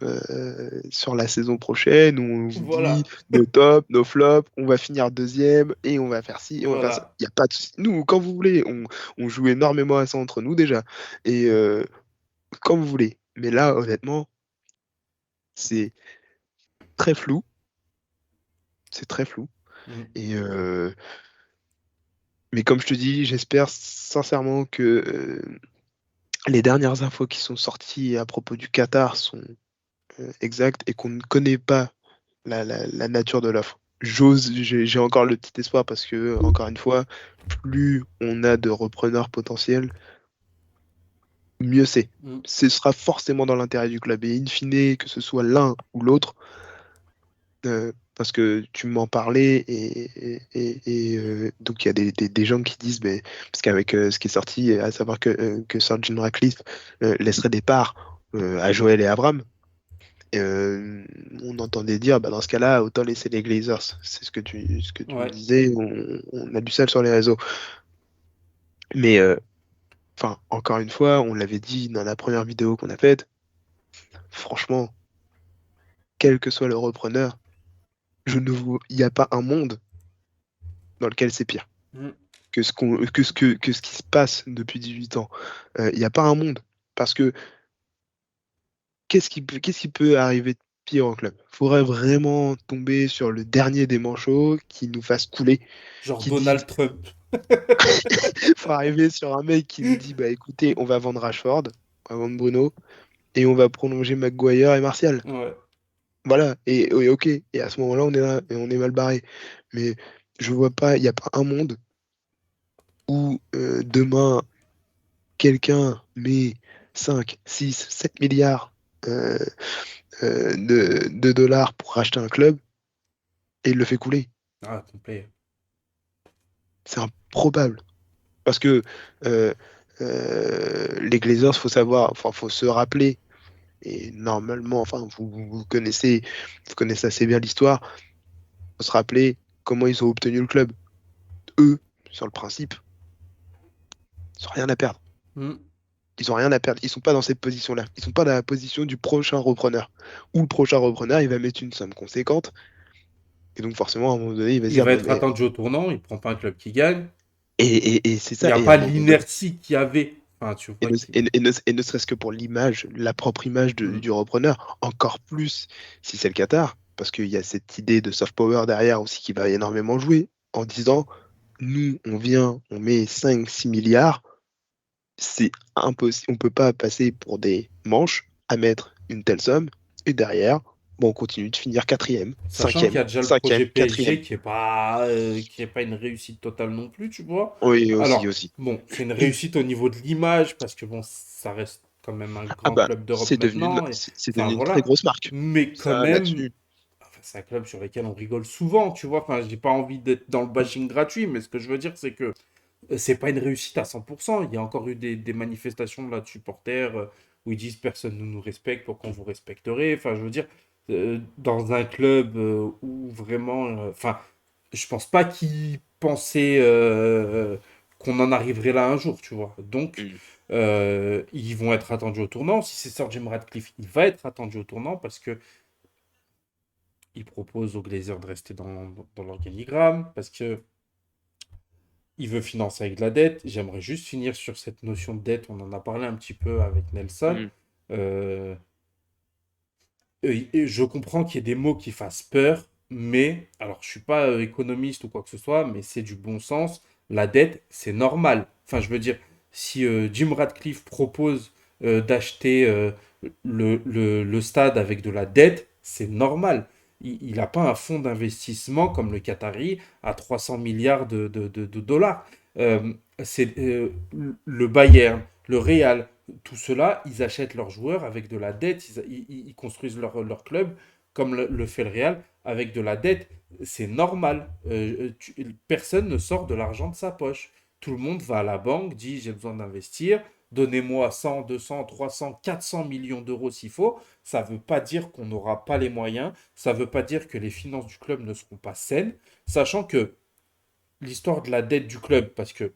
S2: sur la saison prochaine où on vous dit
S1: Voilà,
S2: nos tops, nos flops, on va finir deuxième et on va faire ci et on va faire ça.
S1: voilà.
S2: Il n'y a pas de souci. Nous, quand vous voulez, on joue énormément à ça entre nous déjà. Et quand vous voulez. Mais là, honnêtement, c'est très flou. C'est très flou.
S1: Mm.
S2: Et mais comme je te dis, j'espère sincèrement que les dernières infos qui sont sorties à propos du Qatar sont exactes et qu'on ne connaît pas la nature de l'offre. J'ai encore le petit espoir parce que, encore une fois, plus on a de repreneurs potentiels, mieux c'est.
S1: Mm.
S2: Ce sera forcément dans l'intérêt du club. Et in fine, que ce soit l'un ou l'autre, parce que tu m'en parlais, donc il y a des gens qui disent, mais, parce qu'avec ce qui est sorti, à savoir que Sir Jim Ratcliffe laisserait des parts à Joel et Abraham. Euh, on entendait dire, bah, dans ce cas-là, autant laisser les Glazers. C'est ce que tu me
S1: Ouais.
S2: disais, on a du sale sur les réseaux. Mais, enfin, encore une fois, on l'avait dit dans la première vidéo qu'on a faite, franchement, quel que soit le repreneur, il n'y a pas un monde dans lequel c'est pire
S1: Mm.
S2: que ce qui se passe depuis 18 ans. Il n'y a pas un monde. Parce que qu'est-ce qui peut arriver de pire au club? Faudrait vraiment tomber sur le dernier des manchots qui nous fasse couler,
S1: Genre
S2: qui dit
S1: Donald Trump.
S2: faut arriver sur un mec qui nous dit bah écoutez, on va vendre Rashford, on va vendre Bruno, et on va prolonger Maguire et Martial.
S1: Ouais.
S2: Voilà, et ok, et à ce moment-là, on est là, et on est mal barré. Mais je vois pas, il n'y a pas un monde où demain, quelqu'un met 5 6 7 milliards de dollars pour racheter un club et il le fait couler.
S1: Ah, complet.
S2: C'est improbable. Parce que euh, les Glazers, faut savoir, enfin, faut se rappeler. Et normalement, enfin, vous connaissez assez bien l'histoire. Faut se rappeler comment ils ont obtenu le club. Eux, sur le principe, ils n'ont rien à perdre.
S1: Mm.
S2: Ils ont rien à perdre. Ils sont pas dans cette position-là. Ils sont pas dans la position du prochain repreneur. Où le prochain repreneur, il va mettre une somme conséquente. Et donc forcément, à un moment donné, il va se
S1: Il
S2: dire,
S1: va
S2: bon,
S1: être
S2: mais...
S1: attendu au tournant, il prend pas un club qui gagne.
S2: Et c'est
S1: Il n'y
S2: ça.
S1: a
S2: Et à
S1: pas
S2: un moment donné,
S1: l'inertie qu'il y avait. Enfin, tu vois qui.
S2: et ne serait-ce que pour l'image, la propre image
S1: Mm.
S2: du repreneur, encore plus si c'est le Qatar, parce qu'il y a cette idée de soft power derrière aussi qui va énormément jouer, en disant, nous, on vient, on met 5 6 milliards, c'est impossible, on peut pas passer pour des manches à mettre une telle somme, et derrière, bon, on continue de finir quatrième,
S1: Sachant qu'il y a déjà le
S2: cinquième,
S1: projet
S2: quatrième.
S1: PSG qui est pas une réussite totale non plus, tu vois.
S2: Oui, aussi,
S1: Alors,
S2: aussi.
S1: bon, c'est une réussite au niveau de l'image, parce que bon, ça reste quand même un
S2: Ah
S1: grand
S2: bah,
S1: club d'Europe maintenant.
S2: c'est
S1: Enfin,
S2: devenu une très
S1: voilà.
S2: grosse marque.
S1: Mais quand
S2: Ça,
S1: même,
S2: là-dessus.
S1: enfin, c'est un club sur lequel on rigole souvent, tu vois. Enfin, j'ai pas envie d'être dans le bashing gratuit, mais ce que je veux dire, c'est que c'est pas une réussite à 100%. Il y a encore eu des manifestations là, de supporters où ils disent personne ne nous respecte, pourquoi on vous respecterait. Enfin, je veux dire, dans un club où vraiment. Enfin, je pense pas qu'ils pensaient qu'on en arriverait là un jour, tu vois. Donc,
S2: Mm.
S1: ils vont être attendus au tournant. Si c'est Sir Jim Ratcliffe, il va être attendu au tournant parce que il propose aux Glazers de rester dans l'organigramme, parce que il veut financer avec de la dette. J'aimerais juste finir sur cette notion de dette. On en a parlé un petit peu avec Nelson.
S2: Mm.
S1: Euh, et je comprends qu'il y ait des mots qui fassent peur, mais, alors je suis pas économiste ou quoi que ce soit, mais c'est du bon sens. La dette, c'est normal. Enfin, je veux dire, si Jim Ratcliffe propose d'acheter le stade avec de la dette, c'est normal. Il n'a pas un fonds d'investissement comme le Qatari à 300 milliards de dollars. C'est le Bayern, le Real, tout cela, ils achètent leurs joueurs avec de la dette, ils construisent leur club comme le fait le Real, avec de la dette. C'est normal. Personne ne sort de l'argent de sa poche. Tout le monde va à la banque, dit j'ai besoin d'investir, donnez-moi 100, 200, 300, 400 millions d'euros s'il faut. Ça ne veut pas dire qu'on n'aura pas les moyens, ça ne veut pas dire que les finances du club ne seront pas saines, sachant que l'histoire de la dette du club, parce que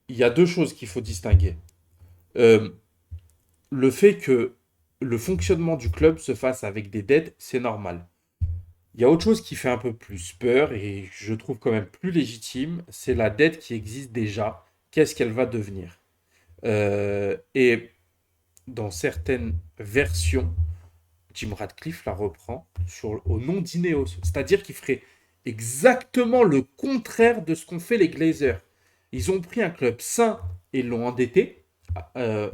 S1: il y a deux choses qu'il faut distinguer. Euh, le fait que le fonctionnement du club se fasse avec des dettes, c'est normal. Il y a autre chose qui fait un peu plus peur et je trouve quand même plus légitime, c'est la dette qui existe déjà. Qu'est-ce qu'elle va devenir? Et dans certaines versions, Jim Radcliffe la reprend au nom d'Ineos. C'est-à-dire qu'il ferait exactement le contraire de ce qu'ont fait les Glazers. Ils ont pris un club sain et l'ont endetté. Euh,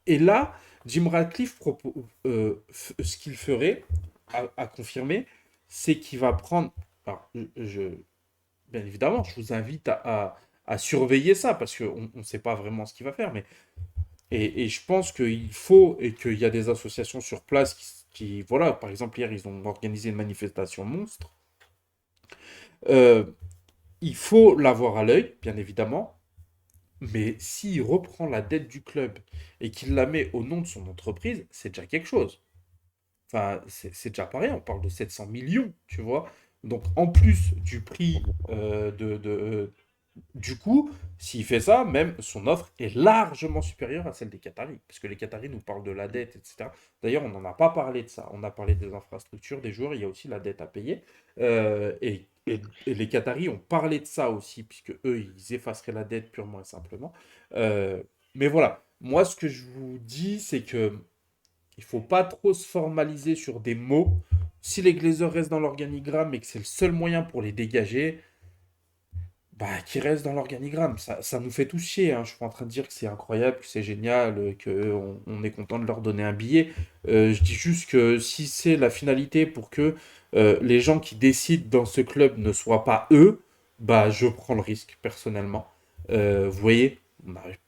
S1: et là, Jim Radcliffe, ce qu'il ferait, à confirmer, c'est qu'il va prendre. Alors, bien évidemment, je vous invite à surveiller ça parce qu'on ne sait pas vraiment ce qu'il va faire. Et je pense qu'il faut et qu'il y a des associations sur place voilà, par exemple, hier, ils ont organisé une manifestation monstre. Euh, il faut l'avoir à l'œil, bien évidemment, mais s'il reprend la dette du club et qu'il la met au nom de son entreprise, c'est déjà quelque chose. Enfin, c'est déjà pareil, on parle de 700 millions, tu vois. Donc, en plus du prix du coup, s'il fait ça, même son offre est largement supérieure à celle des Qataris. Parce que les Qataris nous parlent de la dette, etc. D'ailleurs, on n'en a pas parlé de ça. On a parlé des infrastructures, des joueurs, il y a aussi la dette à payer. Et les Qataris ont parlé de ça aussi, puisque eux, ils effaceraient la dette purement et simplement. Mais voilà, moi, ce que je vous dis, c'est que il faut pas trop se formaliser sur des mots. Si les Glazers restent dans l'organigramme et que c'est le seul moyen pour les dégager, bah, qui reste dans l'organigramme. Ça nous fait tous chier, hein. Je suis pas en train de dire que c'est incroyable, que c'est génial, qu'on on est content de leur donner un billet. Je dis juste que si c'est la finalité pour que les gens qui décident dans ce club ne soient pas eux, bah, je prends le risque, personnellement. Vous voyez, on n'arrive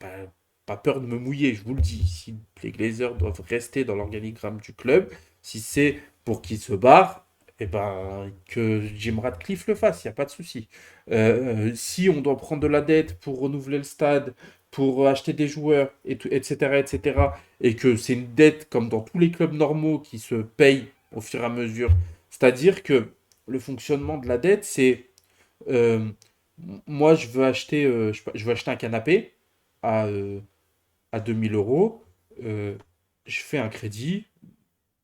S1: pas peur de me mouiller, je vous le dis. Si les Glazers doivent rester dans l'organigramme du club, si c'est pour qu'ils se barrent, eh ben, que Jim Radcliffe le fasse, il n'y a pas de souci. Si on doit prendre de la dette pour renouveler le stade, pour acheter des joueurs, etc., etc., et que c'est une dette comme dans tous les clubs normaux qui se payent au fur et à mesure, c'est-à-dire que le fonctionnement de la dette, c'est euh, moi, je veux acheter un canapé à, euh, à 2000 euros, euh, je fais un crédit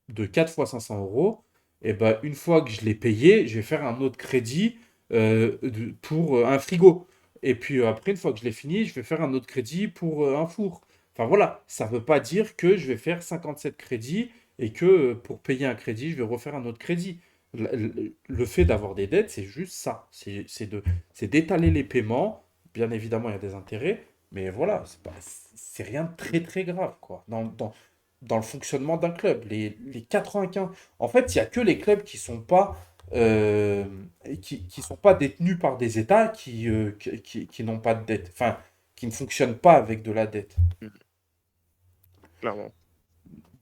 S1: de 4 fois 500 euros, et ben, une fois que je l'ai payé, je vais faire un autre crédit pour un frigo. Et puis après, une fois que je l'ai fini, je vais faire un autre crédit pour un four. Enfin voilà, ça ne veut pas dire que je vais faire 57 crédits et que pour payer un crédit, je vais refaire un autre crédit. Le fait d'avoir des dettes, c'est juste ça. C'est d'étaler les paiements. Bien évidemment, il y a des intérêts, mais voilà, c'est rien de très très grave, quoi. Dans le fonctionnement d'un club. Les 95. En fait, il n'y a que les clubs euh, qui sont pas détenus par des États qui n'ont pas de dette. Enfin, qui ne fonctionnent pas avec de la dette.
S2: Clairement.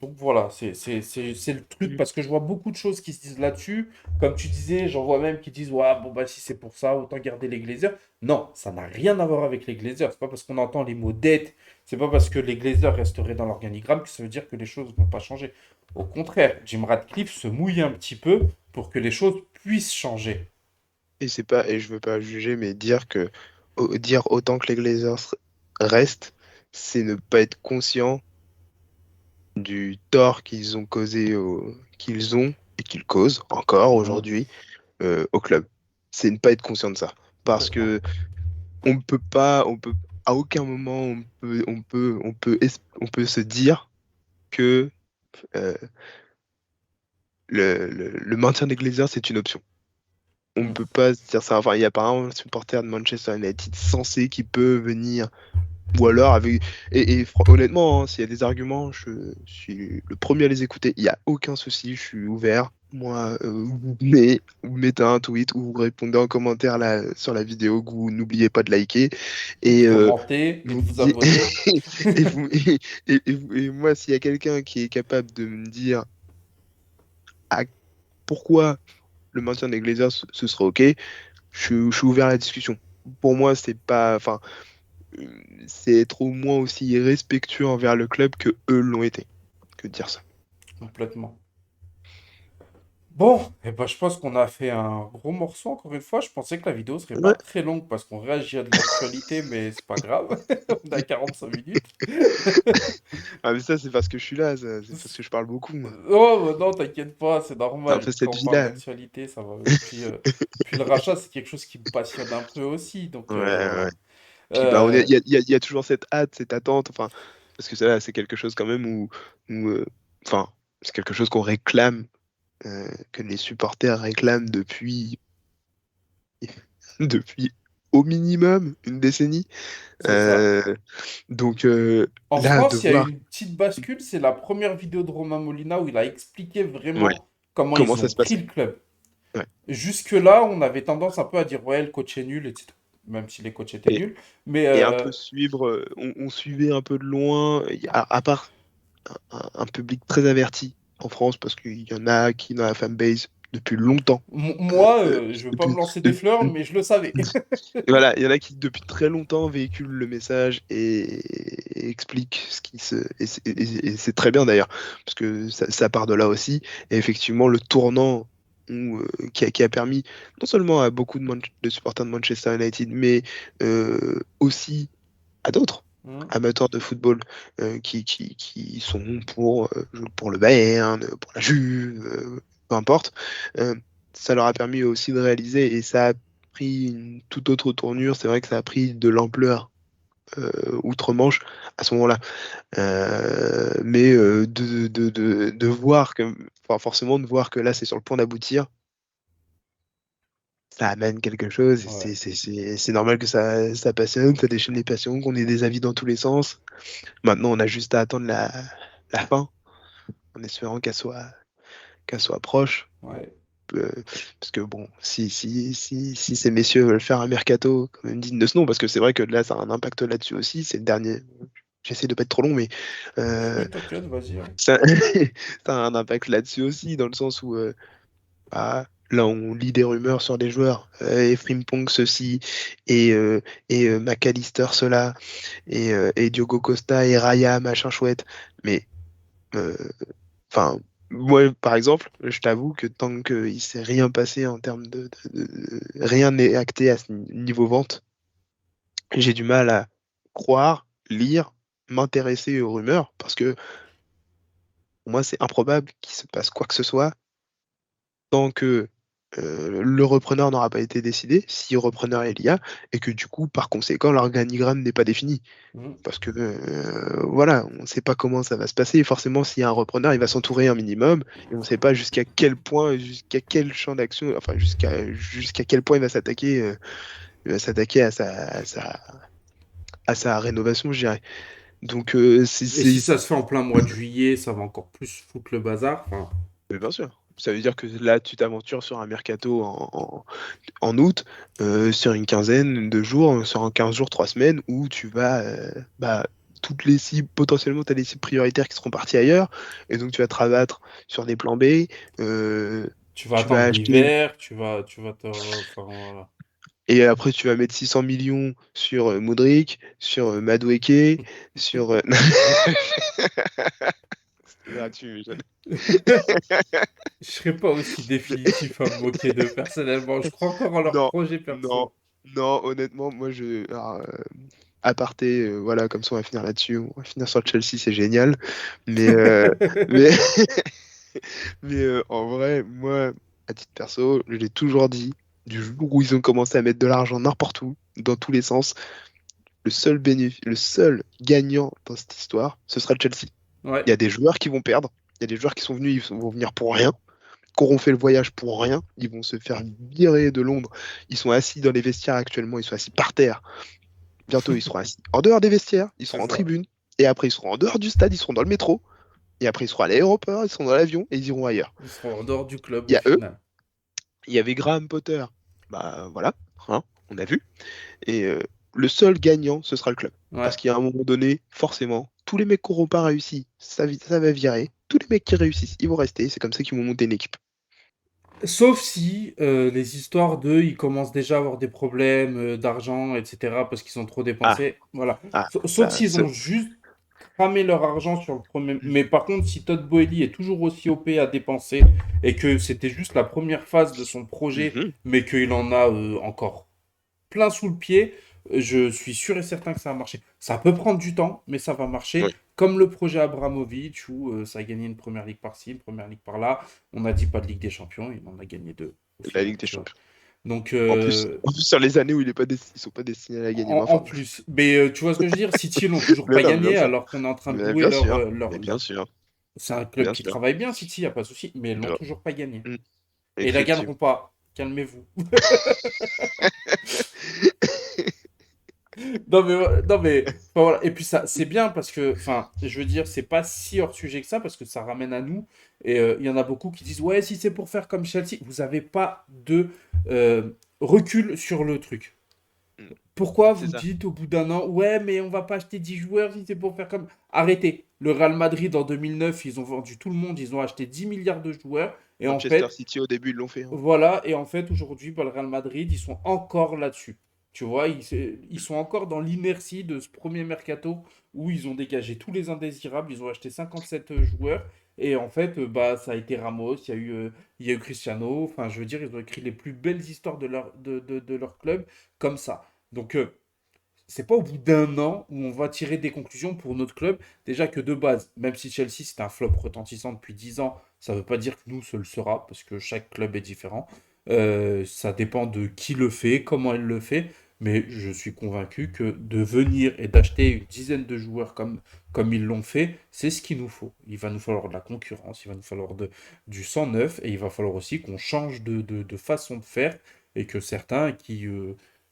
S1: Donc voilà, c'est le truc parce que je vois beaucoup de choses qui se disent là-dessus. Comme tu disais, j'en vois même qui disent ouais, bon, bah si c'est pour ça, autant garder les Glazers. Non, ça n'a rien à voir avec les Glazers. C'est pas parce qu'on entend les mots dette, c'est pas parce que les Glazers resteraient dans l'organigramme que ça veut dire que les choses vont pas changer. Au contraire, Jim Radcliffe se mouille un petit peu pour que les choses puissent changer.
S2: Et c'est pas, et je veux pas juger, mais dire autant que les Glazers restent, c'est ne pas être conscient du tort qu'ils ont causé qu'ils ont et qu'ils causent encore
S1: Mhm.
S2: aujourd'hui au club. C'est ne pas être conscient de ça. Parce
S1: Complètement.
S2: que on ne peut pas, on peut, à aucun moment on peut se dire que euh, le maintien des Glazers c'est une option. On ne
S1: Mm.
S2: peut pas se dire ça. Enfin, il n'y a pas un supporter de Manchester United censé qui peut venir. Ou alors, honnêtement, hein, s'il y a des arguments, je suis le premier à les écouter. Il n'y a aucun souci, je suis ouvert. Moi, vous mettez un tweet ou vous répondez en commentaire là, sur la vidéo que vous n'oubliez pas de liker.
S1: De
S2: Et
S1: commenter et de
S2: vous me
S1: vous
S2: dites.
S1: abonner.
S2: Et moi, s'il y a quelqu'un qui est capable de me dire à pourquoi le maintien des Glazers, ce serait OK. Je suis ouvert à la discussion. Pour moi, c'est pas, enfin, c'est être au moins aussi respectueux envers le club que eux l'ont été, que de dire ça.
S1: Complètement. Bon, et ben, je pense qu'on a fait un gros morceau encore une fois. Je pensais que la vidéo serait pas
S2: Ouais.
S1: très longue parce qu'on réagit à de l'actualité, mais c'est pas grave. On a 45 minutes.
S2: Ah, mais ça, c'est parce que je suis là, c'est parce que je parle beaucoup, moi.
S1: Oh, bah non, t'inquiète pas, c'est
S2: C'est un
S1: normal.
S2: peu
S1: Quand
S2: cette
S1: on parle
S2: vie-là.
S1: d'actualité, ça va. Et puis le rachat, c'est quelque chose qui me passionne un peu aussi. Donc
S2: Ouais,
S1: voilà.
S2: ouais. Puis bah,
S1: Euh,
S2: il y a toujours cette hâte, cette attente, enfin, parce que ça, là, c'est quelque chose quand même où, enfin, c'est quelque chose qu'on réclame, que les supporters réclament depuis, depuis au minimum une décennie.
S1: c'est ça.
S2: Euh, donc
S1: En
S2: là, de
S1: France, il y a eu
S2: voir
S1: une petite bascule. C'est la première vidéo de Romain Molina où il a expliqué
S2: ouais,
S1: vraiment comment
S2: comment
S1: ils
S2: ça
S1: ont
S2: se
S1: pris
S2: passait.
S1: le club.
S2: Ouais.
S1: Jusque-là, on avait tendance un peu à dire, ouais, le coach est nul, etc. Même si les coachs étaient
S2: Et,
S1: nuls. Mais
S2: et un peu suivre, on suivait un peu de loin, à part un public très averti en France, parce qu'il y en a qui, dans la fanbase, depuis longtemps, euh,
S1: moi,
S2: euh,
S1: je veux pas me
S2: depuis-
S1: lancer des
S2: depuis-
S1: fleurs, mais je le savais.
S2: voilà, il y en a qui, depuis très longtemps, véhiculent le message et expliquent ce qui se. Et c'est très bien d'ailleurs, parce que ça part de là aussi. Et effectivement, le tournant qui a permis non seulement à beaucoup de supporters de Manchester United, mais aussi à d'autres
S1: Hmm.
S2: amateurs de football qui sont pour le Bayern, pour la Juve, peu importe. Euh, Ça leur a permis aussi de réaliser et ça a pris une toute autre tournure. C'est vrai que ça a pris de l'ampleur outre-Manche à ce moment-là. Mais de voir que, enfin, forcément, de voir que là, c'est sur le point d'aboutir, ça amène quelque chose. Et
S1: Ouais,
S2: c'est normal que ça passionne, ça déchaîne les passions, qu'on ait des avis dans tous les sens. Maintenant, on a juste à attendre la fin, en espérant qu'elle soit proche.
S1: ouais.
S2: Euh, Parce que bon, si ces messieurs veulent faire un mercato quand même digne de ce nom, parce que c'est vrai que là, ça a un impact là-dessus aussi. C'est le dernier. J'essaie de pas être trop long, mais euh,
S1: Oui, t'inquiète, vas-y, hein.
S2: ça, ça a un impact là-dessus aussi, dans le sens où là, on lit des rumeurs sur des joueurs. Et Frimpong ceci, et McAllister cela, et Diogo Costa et Raya, machin chouette. Mais euh, enfin, moi, par exemple, je t'avoue que tant qu'il s'est rien passé en termes rien n'est acté à ce niveau vente, j'ai du mal à croire, lire, m'intéresser aux rumeurs, parce que pour moi, c'est improbable qu'il se passe quoi que ce soit tant que le repreneur n'aura pas été décidé, si repreneur il y a, et que du coup, par conséquent, l'organigramme n'est pas défini.
S1: Hmm.
S2: Parce que voilà, on ne sait pas comment ça va se passer. Forcément, s'il y a un repreneur, il va s'entourer un minimum, et on ne sait pas jusqu'à quel point, jusqu'à quel champ d'action, enfin jusqu'à quel point il va s'attaquer à sa rénovation, je dirais. Donc
S1: Et si ça se fait en plein mois de juillet, ça va encore plus foutre le bazar. Enfin,
S2: mais bien sûr. Ça veut dire que là, tu t'aventures sur un mercato en août, sur une quinzaine de jours, sur un 15 jours, 3 semaines, où tu vas, toutes les cibles, potentiellement, tu as des cibles prioritaires qui seront parties ailleurs, et donc tu vas te rabattre sur des plans B, euh,
S1: tu vas
S2: tu vas
S1: attendre
S2: acheter,
S1: l'hiver, tu vas te. Enfin, voilà.
S2: et après tu vas mettre 600 millions sur Modric, sur Madueke, sur... C'était gratuit, Michel.
S1: Je serais pas aussi définitif à me moquer d'eux personnellement. Je crois encore en leur
S2: Non,
S1: projet
S2: non,
S1: perso.
S2: non, honnêtement, moi alors, aparté, voilà, comme ça on va finir là-dessus, on va finir sur le Chelsea, c'est génial. Mais, mais, en vrai, moi, à titre perso, je l'ai toujours dit, du jour où ils ont commencé à mettre de l'argent n'importe où, dans tous les sens, le seul gagnant dans cette histoire, ce sera le Chelsea.
S1: Ouais,
S2: Il y a des joueurs qui vont perdre, il y a des joueurs qui sont venus, vont venir pour rien, qui auront fait le voyage pour rien, ils vont se faire virer de Londres. Ils sont assis dans les vestiaires actuellement, ils sont assis par terre. Bientôt, ils seront assis en dehors des vestiaires, ils
S1: c'est
S2: seront en
S1: ça.
S2: tribune, et après, ils seront en dehors du stade, ils seront dans le métro, et après, ils seront à l'aéroport, ils seront dans l'avion, et ils iront ailleurs.
S1: Ils seront en dehors du club
S2: Il y
S1: au
S2: a eux,
S1: final.
S2: il y avait Graham Potter, bah voilà, hein, on a vu, et le seul gagnant, ce sera le club. Parce
S1: Ouais,
S2: qu'à un moment donné, forcément, tous les mecs qui n'auront pas réussi, ça va virer. Tous les mecs qui réussissent, ils vont rester. C'est comme ça qu'ils vont monter une équipe.
S1: Sauf si les histoires d'eux, ils commencent déjà à avoir des problèmes d'argent, etc., parce qu'ils ont trop
S2: Ah,
S1: dépensé. Voilà.
S2: ah,
S1: Sauf
S2: ça,
S1: s'ils ont juste cramé leur argent sur le premier. Mais par contre, si Todd Boehly est toujours aussi OP à dépenser et que c'était juste la première phase de son projet,
S2: Mhm.
S1: mais qu'il en a encore plein sous le pied, je suis sûr et certain que ça va marcher. Ça peut prendre du temps, mais ça va marcher.
S2: Ouais,
S1: Comme le projet Abramovich, où ça a gagné une première ligue par-ci, une première ligue par-là. On n'a dit pas de Ligue des Champions, il en a gagné deux au
S2: la
S1: final,
S2: Ligue des
S1: tu vois.
S2: Champions.
S1: Donc,
S2: En plus, sur les années où ils sont pas destinés à la gagner, mais
S1: en
S2: enfin.
S1: plus. Mais tu vois ce que je veux dire? City l'ont toujours
S2: Mais
S1: pas
S2: non, mais bien
S1: gagné,
S2: sûr.
S1: alors qu'on est en train de
S2: Mais
S1: louer
S2: bien sûr. Mais
S1: leur.
S2: bien sûr.
S1: C'est un club
S2: Bien
S1: qui
S2: sûr.
S1: travaille bien, City, y a pas de souci, mais ils l'ont
S2: Bien.
S1: toujours pas gagné.
S2: Mm.
S1: Et ils la
S2: Effectivement.
S1: gagneront pas. Calmez-vous. Non mais enfin, voilà. Et puis ça c'est bien parce que enfin je veux dire c'est pas si hors sujet que ça parce que ça ramène à nous et il y en a beaucoup qui disent ouais si c'est pour faire comme Chelsea vous avez pas de recul sur le truc.
S2: Mm.
S1: Pourquoi
S2: C'est
S1: vous
S2: ça.
S1: dites au bout d'un an ouais mais on va pas acheter 10 joueurs si c'est pour faire comme arrêtez. Le Real Madrid en 2009 ils ont vendu tout le monde ils ont acheté 10 milliards de joueurs et en
S2: Manchester
S1: fait
S2: City, au début, ils l'ont fait, hein.
S1: voilà, et en fait, aujourd'hui, bah, le Real Madrid, ils sont encore là-dessus. Tu vois, ils sont encore dans l'inertie de ce premier mercato où ils ont dégagé tous les indésirables, ils ont acheté 57 joueurs, et en fait, bah, ça a été Ramos, il y a eu Cristiano, enfin, je veux dire, ils ont écrit les plus belles histoires de leur club comme ça. Donc, c'est pas au bout d'un an où on va tirer des conclusions pour notre club. Déjà que de base, même si Chelsea c'est un flop retentissant depuis 10 ans, ça ne veut pas dire que nous ce le sera, parce que chaque club est différent. Ça dépend de qui le fait, comment il le fait. Mais je suis convaincu que de venir et d'acheter une dizaine de joueurs comme ils l'ont fait, c'est ce qu'il nous faut. Il va nous falloir de la concurrence, il va nous falloir du sang neuf, et il va falloir aussi qu'on change de façon de faire, et que certains qui,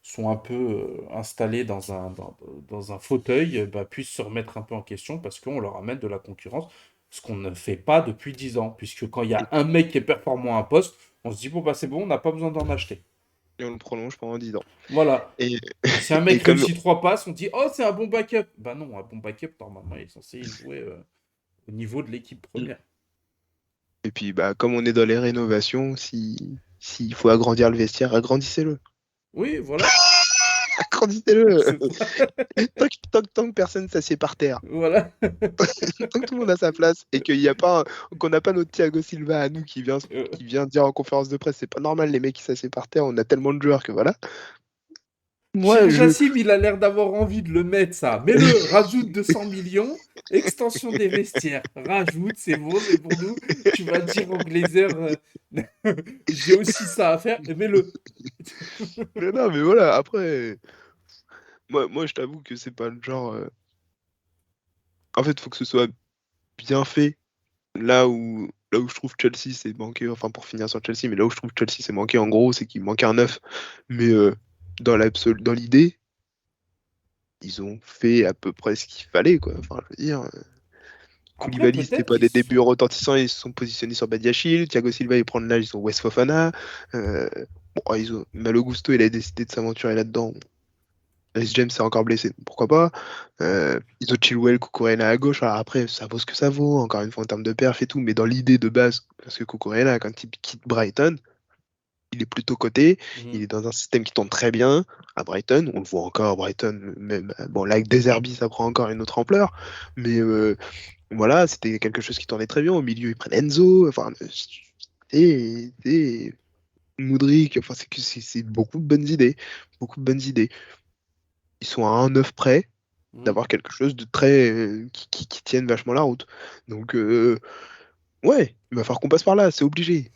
S1: sont un peu installés dans un fauteuil, bah, puissent se remettre un peu en question parce qu'on leur amène de la concurrence, ce qu'on ne fait pas depuis 10 ans. Puisque quand il y a un mec qui est performant à un poste, on se dit, bon, bah c'est bon, on n'a pas besoin d'en acheter.
S2: Et on le prolonge pendant 10 ans.
S1: Voilà.
S2: Et,
S1: Si un
S2: et
S1: mec
S2: comme,
S1: réussit 3 passes, on dit, oh, c'est un bon backup. Bah non, un bon backup, normalement, il est censé jouer au niveau de l'équipe première.
S2: et puis, bah, comme on est dans les rénovations, s'il faut agrandir le vestiaire, agrandissez-le.
S1: Oui, voilà.
S2: Agrandissez-le.
S1: C'est ça.
S2: Tant que personne s'assied par terre,
S1: Voilà.
S2: tant que tout le monde a sa place et qu'on n'a pas notre Thiago Silva à nous
S1: Euh,
S2: qui vient dire en conférence de presse, c'est pas normal les mecs qui s'assiedent par terre, on a tellement de joueurs que voilà. Moi,
S1: Chérif
S2: je,
S1: Jassim, il a l'air d'avoir envie de le mettre, ça. Mets-le, rajoute 200 millions, extension des vestiaires. Rajoute, c'est bon, c'est pour nous. Tu vas dire aux Glazers, j'ai aussi ça à faire, et mets-le.
S2: mais non, mais voilà, après, moi je t'avoue que c'est pas le genre. En fait, faut que ce soit bien fait. Là où je trouve Chelsea c'est manqué, enfin pour finir sur Chelsea, mais là où je trouve Chelsea c'est manqué en gros, c'est qu'il manquait un neuf. Mais dans l'idée, ils ont fait à peu près ce qu'il fallait, quoi. Enfin, je veux dire,
S1: Après,
S2: Koulibaly, c'était
S1: peut-être
S2: pas
S1: qu'ils
S2: des débuts
S1: sont.
S2: retentissants, ils se sont positionnés sur Badiachil. Thiago Silva, il prend de l'âge, ils ont West Fofana. Euh, bon, Malo Gusto, il a décidé de s'aventurer là-dedans. Reece James est encore blessé, pourquoi pas. Ils ont Chilwell, Cucurella à gauche. Alors après, ça vaut ce que ça vaut, encore une fois en termes de perf et tout, mais dans l'idée de base, parce que Cucurella, quand il quitte Brighton, il est plutôt coté, il
S1: Mhm,
S2: est dans un système qui tourne très bien à Brighton. On le voit encore, Brighton, même bon, là avec Deserbi, ça prend encore une autre ampleur, mais voilà, c'était quelque chose qui tournait très bien. Au milieu, ils prennent Enzo, enfin, et Mudryk, enfin, c'est beaucoup de bonnes idées, beaucoup de bonnes idées. Ils sont à un 9 près
S1: mhm.
S2: d'avoir quelque chose de très qui tienne vachement la route. Donc ouais, il va falloir qu'on passe par là, c'est obligé,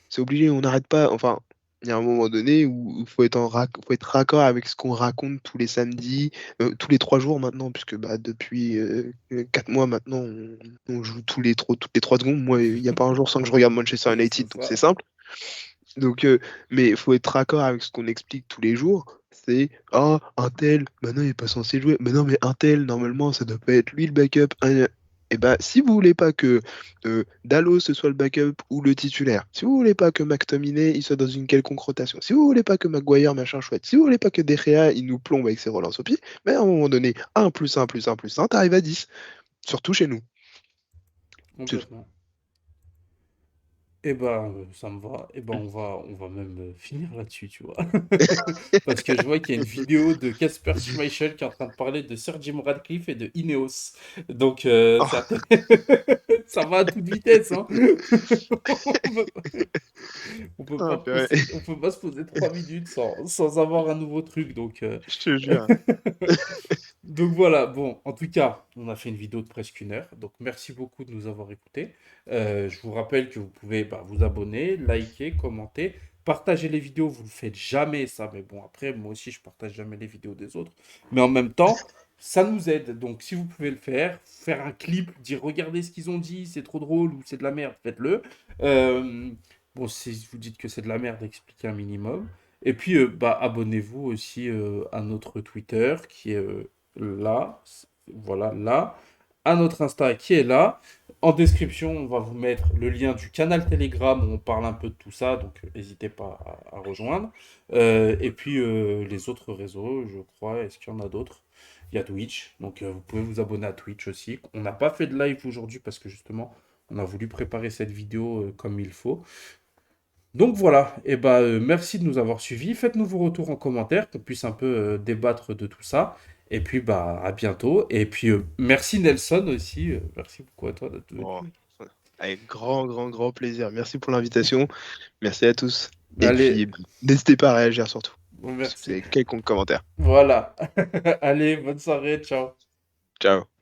S2: on n'arrête pas. Enfin, il y a un moment donné où il faut être faut être raccord avec ce qu'on raconte tous les samedis, tous les 3 jours maintenant, puisque bah, depuis 4 mois maintenant, on joue toutes les 3 secondes. Moi, il n'y a pas un jour sans que je regarde Manchester
S1: C'est
S2: United, donc c'est
S1: ça.
S2: simple. Donc, mais il faut être raccord avec ce qu'on explique tous les jours. C'est ah, un tel, maintenant il est pas censé jouer. Mais non, mais un tel, normalement, ça doit pas être lui le backup. Et bah, si vous voulez pas que Dalot ce soit le backup ou le titulaire, si vous voulez pas que McTominay il soit dans une quelconque rotation, si vous voulez pas que Maguire machin chouette, si vous voulez pas que De Gea il nous plombe avec ses relances au pied, mais à un moment donné, un plus un plus un plus un t'arrives à 10. Surtout chez nous. C'est tout.
S1: Complètement. Eh ben, ça me va. Eh ben, on va même finir là-dessus, tu vois. Parce que je vois qu'il y a une vidéo de Casper Schmeichel qui est en train de parler de Sir Jim Radcliffe et de Ineos. Donc,
S2: Oh,
S1: ça va à toute vitesse, hein. On peut pas,
S2: ah, purée,
S1: on peut pas se poser 3 minutes sans avoir un nouveau truc. Donc,
S2: je te jure.
S1: donc voilà, bon, en tout cas, on a fait une vidéo de presque 1 heure. Donc merci beaucoup de nous avoir écoutés. Je vous rappelle que vous pouvez vous abonner, liker, commenter, partager les vidéos. Vous ne le faites jamais ça, mais bon, après, moi aussi, je partage jamais les vidéos des autres. Mais en même temps, ça nous aide. Donc si vous pouvez le faire un clip, dire regardez ce qu'ils ont dit, c'est trop drôle ou c'est de la merde, faites-le. Euh, bon, si vous dites que c'est de la merde, expliquez un minimum. Et puis, abonnez-vous aussi à notre Twitter qui est là, voilà, là, à notre Insta qui est là. En description, on va vous mettre le lien du canal Telegram où on parle un peu de tout ça, donc n'hésitez pas à rejoindre. Et puis les autres réseaux, je crois, est-ce qu'il y en a d'autres? Il y a Twitch, donc vous pouvez vous abonner à Twitch aussi. On n'a pas fait de live aujourd'hui parce que justement, on a voulu préparer cette vidéo comme il faut. Donc voilà, et merci de nous avoir suivis. Faites-nous vos retours en commentaire, qu'on puisse un peu débattre de tout ça. Et puis à bientôt. Et puis merci Nelson aussi. Merci beaucoup à toi d'être venu.
S2: Bon, avec grand, grand, grand plaisir. Merci pour l'invitation. Merci à tous. Et
S1: Allez,
S2: puis, n'hésitez pas à réagir surtout,
S1: bon,
S2: si vous
S1: merci.
S2: avez quelconque commentaire.
S1: Voilà. Allez, bonne soirée, ciao.
S2: Ciao.